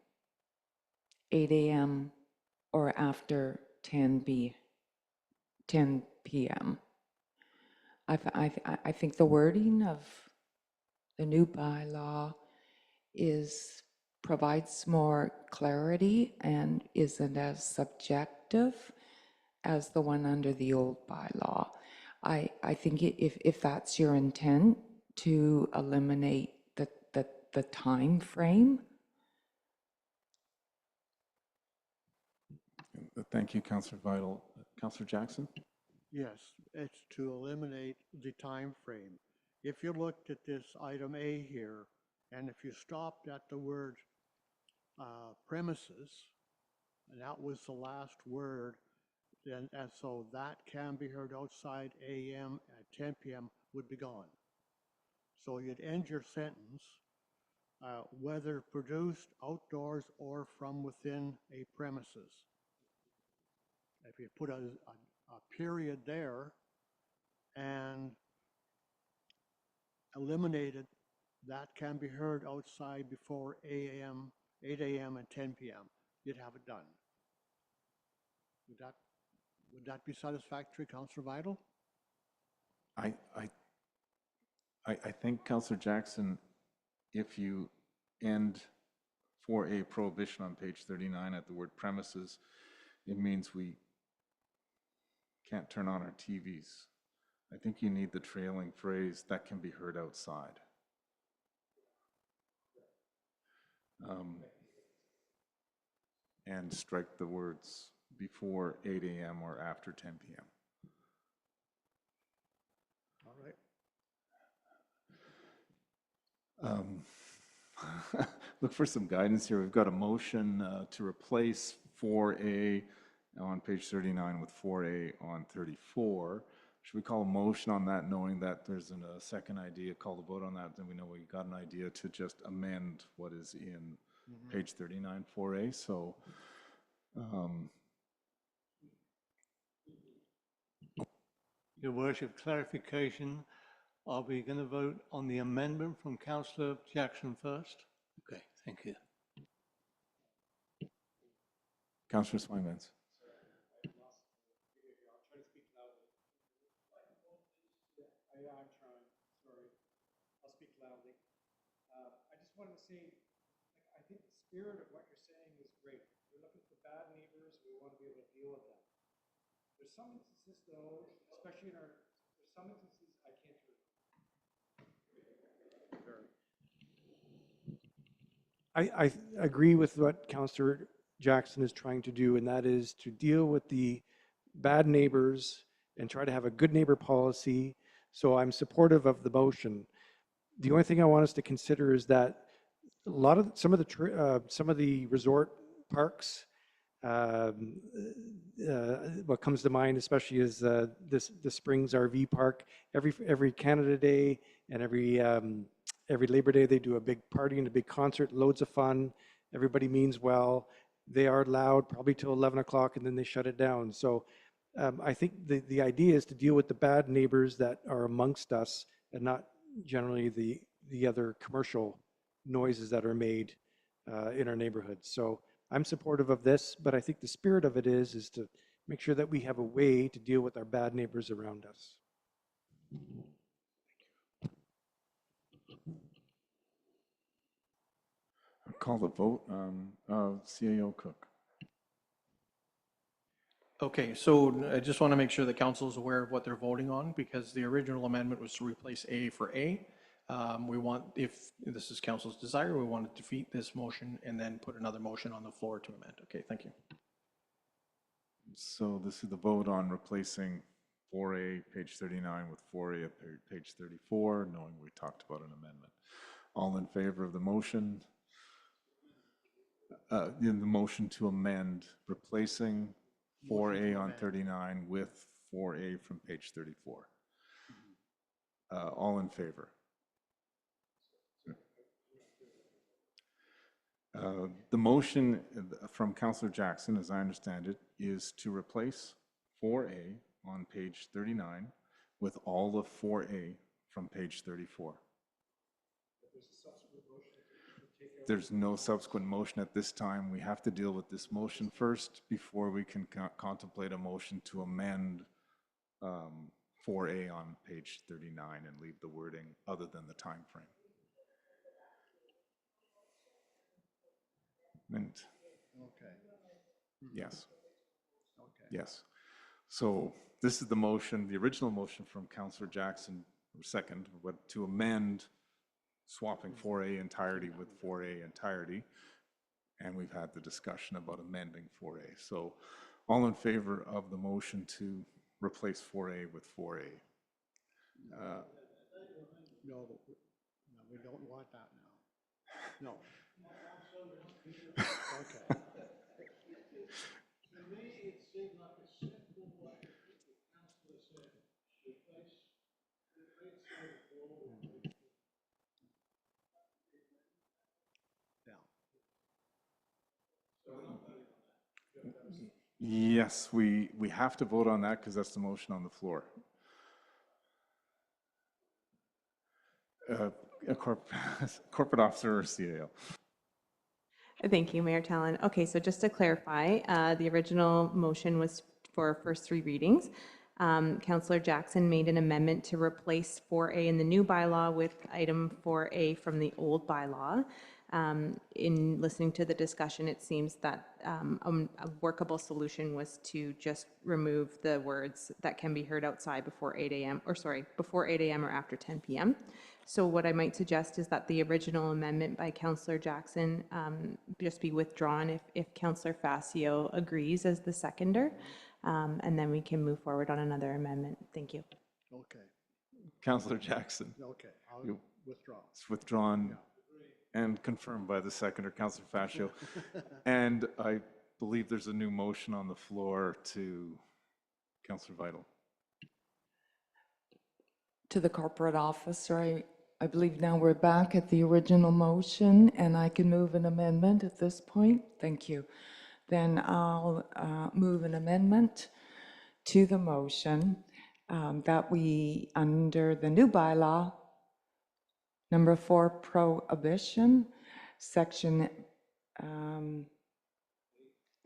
8 a.m. or after 10 p.m. I think the wording of the new bylaw provides more clarity and isn't as subjective as the one under the old bylaw. I think if that's your intent, to eliminate the time frame. Thank you, Councillor Vital. Councillor Jackson? Yes, it's to eliminate the time frame. If you looked at this item A here, and if you stopped at the word premises, and that was the last word, then, and so that can be heard outside AM at 10 p.m. would be gone. So you'd end your sentence, whether produced outdoors or from within a premises. If you put a period there and eliminated that can be heard outside before 8 a.m. and 10 p.m., you'd have it done. Would that be satisfactory, Councillor Vital? I think, Councillor Jackson, if you end 4A prohibition on page 39 at the word premises, it means we can't turn on our TVs. I think you need the trailing phrase that can be heard outside. And strike the words before 8 a.m. or after 10 p.m. All right. Look for some guidance here. We've got a motion to replace 4A on page 39 with 4A on 34. Should we call a motion on that, knowing that there's a second idea, call the vote on that, then we know we got an idea to just amend what is in page 39, 4A. So Your worship, clarification, are we going to vote on the amendment from Councillor Jackson first? Okay, thank you. Councillor Swinevans. I'm trying, sorry. I'll speak loudly. I just wanted to say, I think the spirit of what you're saying is great. We're looking for bad neighbors, we want to be able to deal with them. There's some instances though, especially there's some instances I can't hear. I agree with what Councillor Jackson is trying to do, and that is to deal with the bad neighbors and try to have a good neighbor policy. So I'm supportive of the motion. The only thing I want us to consider is that some of the resort parks, what comes to mind especially is the Springs RV Park. Every Canada Day and every Labor Day they do a big party and a big concert, loads of fun. Everybody means well. They are loud probably till 11 o'clock and then they shut it down. So I think the idea is to deal with the bad neighbors that are amongst us and not generally the other commercial noises that are made in our neighborhoods. So I'm supportive of this, but I think the spirit of it is to make sure that we have a way to deal with our bad neighbors around us. call the vote. CAO Cook. Okay, so I just want to make sure the council is aware of what they're voting on, because the original amendment was to replace A for A. We want, if this is council's desire, we want to defeat this motion and then put another motion on the floor to amend. Okay, thank you. So this is the vote on replacing 4A, page 39, with 4A at page 34, knowing we talked about an amendment. All in favor of the motion? In the motion to amend, replacing 4A on 39 with 4A from page 34. All in favor? The motion from Councillor Jackson, as I understand it, is to replace 4A on page 39 with all of 4A from page 34. There's no subsequent motion at this time. We have to deal with this motion first before we can contemplate a motion to amend 4A on page 39 and leave the wording other than the time frame. And Okay. yes. Okay. Yes. So this is the motion, the original motion from Councillor Jackson, second, but to amend swapping 4A entirety with 4A entirety. And we've had the discussion about amending 4A. So all in favor of the motion to replace 4A with 4A? No, we don't want that now. No. Okay. To me, it seemed like a simple way, the councillor said, replace 34. Yes, we have to vote on that because that's the motion on the floor. A corporate officer or CAO. Thank you, Mayor Talon. Okay, so just to clarify, the original motion was for first three readings. Councillor Jackson made an amendment to replace 4A in the new bylaw with item 4A from the old bylaw. In listening to the discussion, it seems that a workable solution was to just remove the words that can be heard outside before 8 a.m. or sorry, before 8 a.m. or after 10 p.m. So what I might suggest is that the original amendment by Councillor Jackson just be withdrawn if Councillor Facio agrees as the seconder, and then we can move forward on another amendment. Thank you. Okay. Councillor Jackson. Okay, I'll withdraw. It's withdrawn and confirmed by the seconder, Councillor Fascio. And I believe there's a new motion on the floor to Councillor Vital. To the corporate officer, I believe now we're back at the original motion, and I can move an amendment at this point. Thank you. Then I'll move an amendment to the motion that we, under the new bylaw, number 4, prohibition, section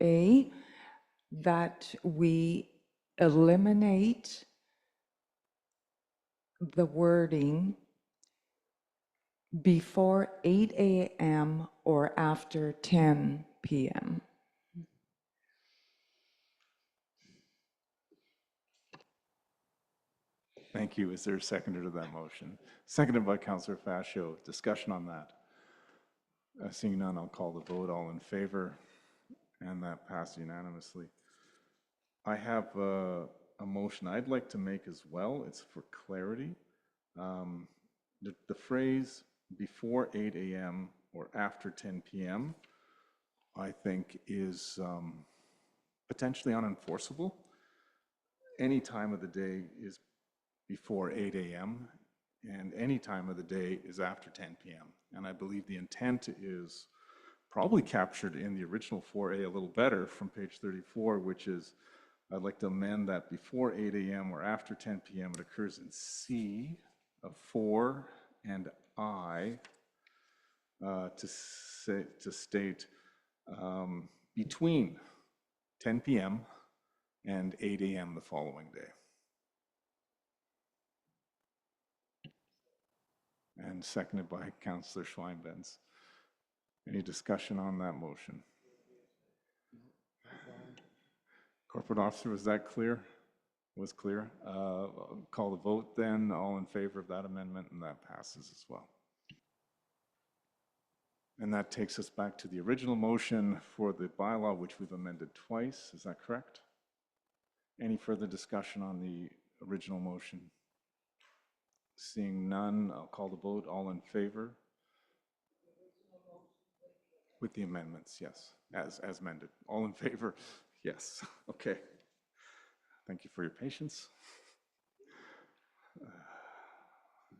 A, that we eliminate the wording before 8 a.m. or after 10 p.m. Thank you. Is there a seconder to that motion? Seconded by Councillor Fascio. Discussion on that. Seeing none, I'll call the vote. All in favor? And that passed unanimously. I have a motion I'd like to make as well. It's for clarity. The phrase before 8 a.m. or after 10 p.m. I think is potentially unenforceable. Any time of the day is before 8 a.m. and any time of the day is after 10 p.m. And I believe the intent is probably captured in the original 4A a little better from page 34, which is I'd like to amend that before 8 a.m. or after 10 p.m. It occurs in C of 4 and I to state between 10 p.m. and 8 a.m. the following day. And seconded by Councillor Schweinbenz. Any discussion on that motion? Corporate officer, was that clear? Was clear? Call the vote then. All in favor of that amendment, and that passes as well. And that takes us back to the original motion for the bylaw, which we've amended twice. Is that correct? Any further discussion on the original motion? Seeing none, I'll call the vote. All in favor? With the amendments, yes, as amended. All in favor? Yes. Okay. Thank you for your patience.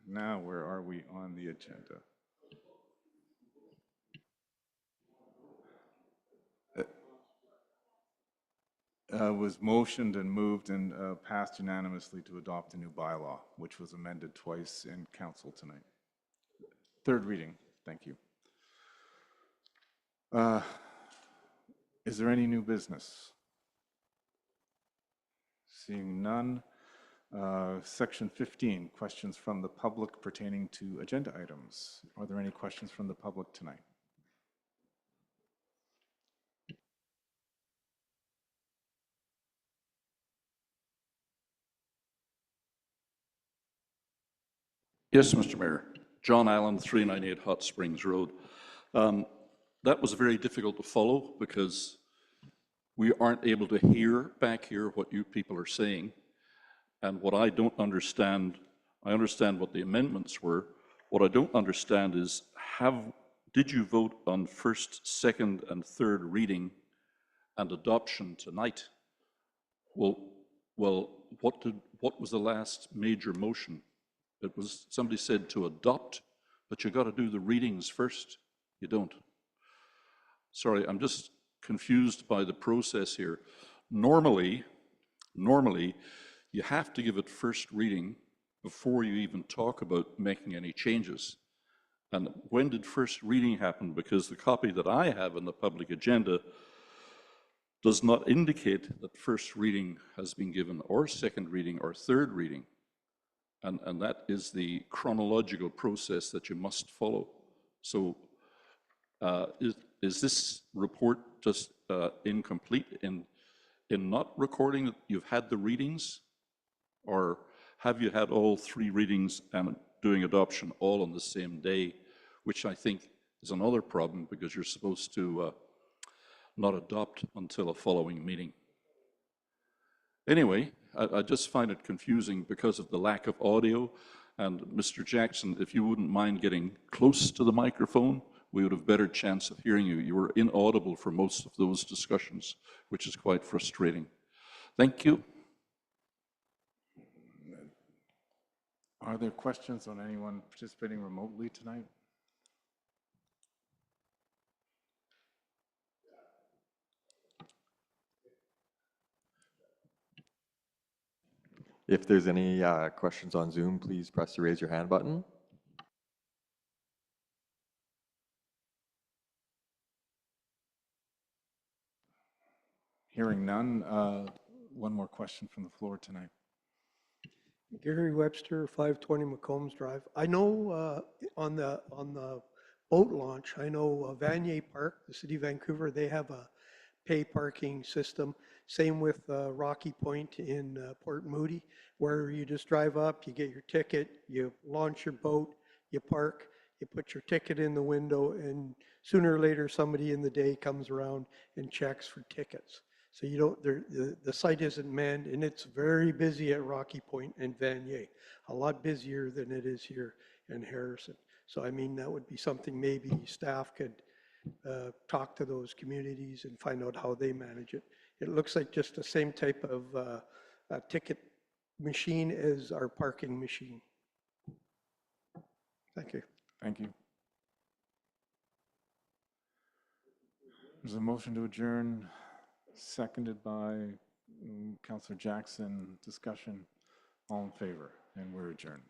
Now, where are we on the agenda? Was motioned and moved and passed unanimously to adopt a new bylaw, which was amended twice in council tonight. Third reading. Thank you. Is there any new business? Seeing none. Section 15, questions from the public pertaining to agenda items. Are there any questions from the public tonight? Yes, Mr. Mayor. John Allen, 398 Hot Springs Road. That was very difficult to follow because we aren't able to hear back here what you people are saying. And what I don't understand, I understand what the amendments were. What I don't understand is did you vote on first, second, and third reading and adoption tonight? Well, what was the last major motion? It was, somebody said to adopt, but you got to do the readings first. You don't. Sorry, I'm just confused by the process here. Normally, you have to give it first reading before you even talk about making any changes. And when did first reading happen? Because the copy that I have in the public agenda does not indicate that first reading has been given, or second reading, or third reading. And that is the chronological process that you must follow. So is this report just incomplete in not recording that you've had the readings? Or have you had all three readings and doing adoption all on the same day, which I think is another problem because you're supposed to not adopt until a following meeting. Anyway, I just find it confusing because of the lack of audio. And Mr. Jackson, if you wouldn't mind getting close to the microphone, we would have a better chance of hearing you. You were inaudible for most of those discussions, which is quite frustrating. Thank you. Are there questions on anyone participating remotely tonight? If there's any questions on Zoom, please press the raise your hand button. Hearing none, one more question from the floor tonight. Gary Webster, 520 McCombs Drive. I know on the boat launch, I know Vanier Park, the city of Vancouver, they have a pay parking system. Same with Rocky Point in Port Moody, where you just drive up, you get your ticket, you launch your boat, you park, you put your ticket in the window, and sooner or later somebody in the day comes around and checks for tickets. So you don't, the site isn't manned, and it's very busy at Rocky Point and Vanier, a lot busier than it is here in Harrison. So I mean, that would be something maybe staff could talk to those communities and find out how they manage it. It looks like just the same type of ticket machine as our parking machine. Thank you. Thank you. There's a motion to adjourn, seconded by Councillor Jackson. Discussion, all in favor, and we're adjourned.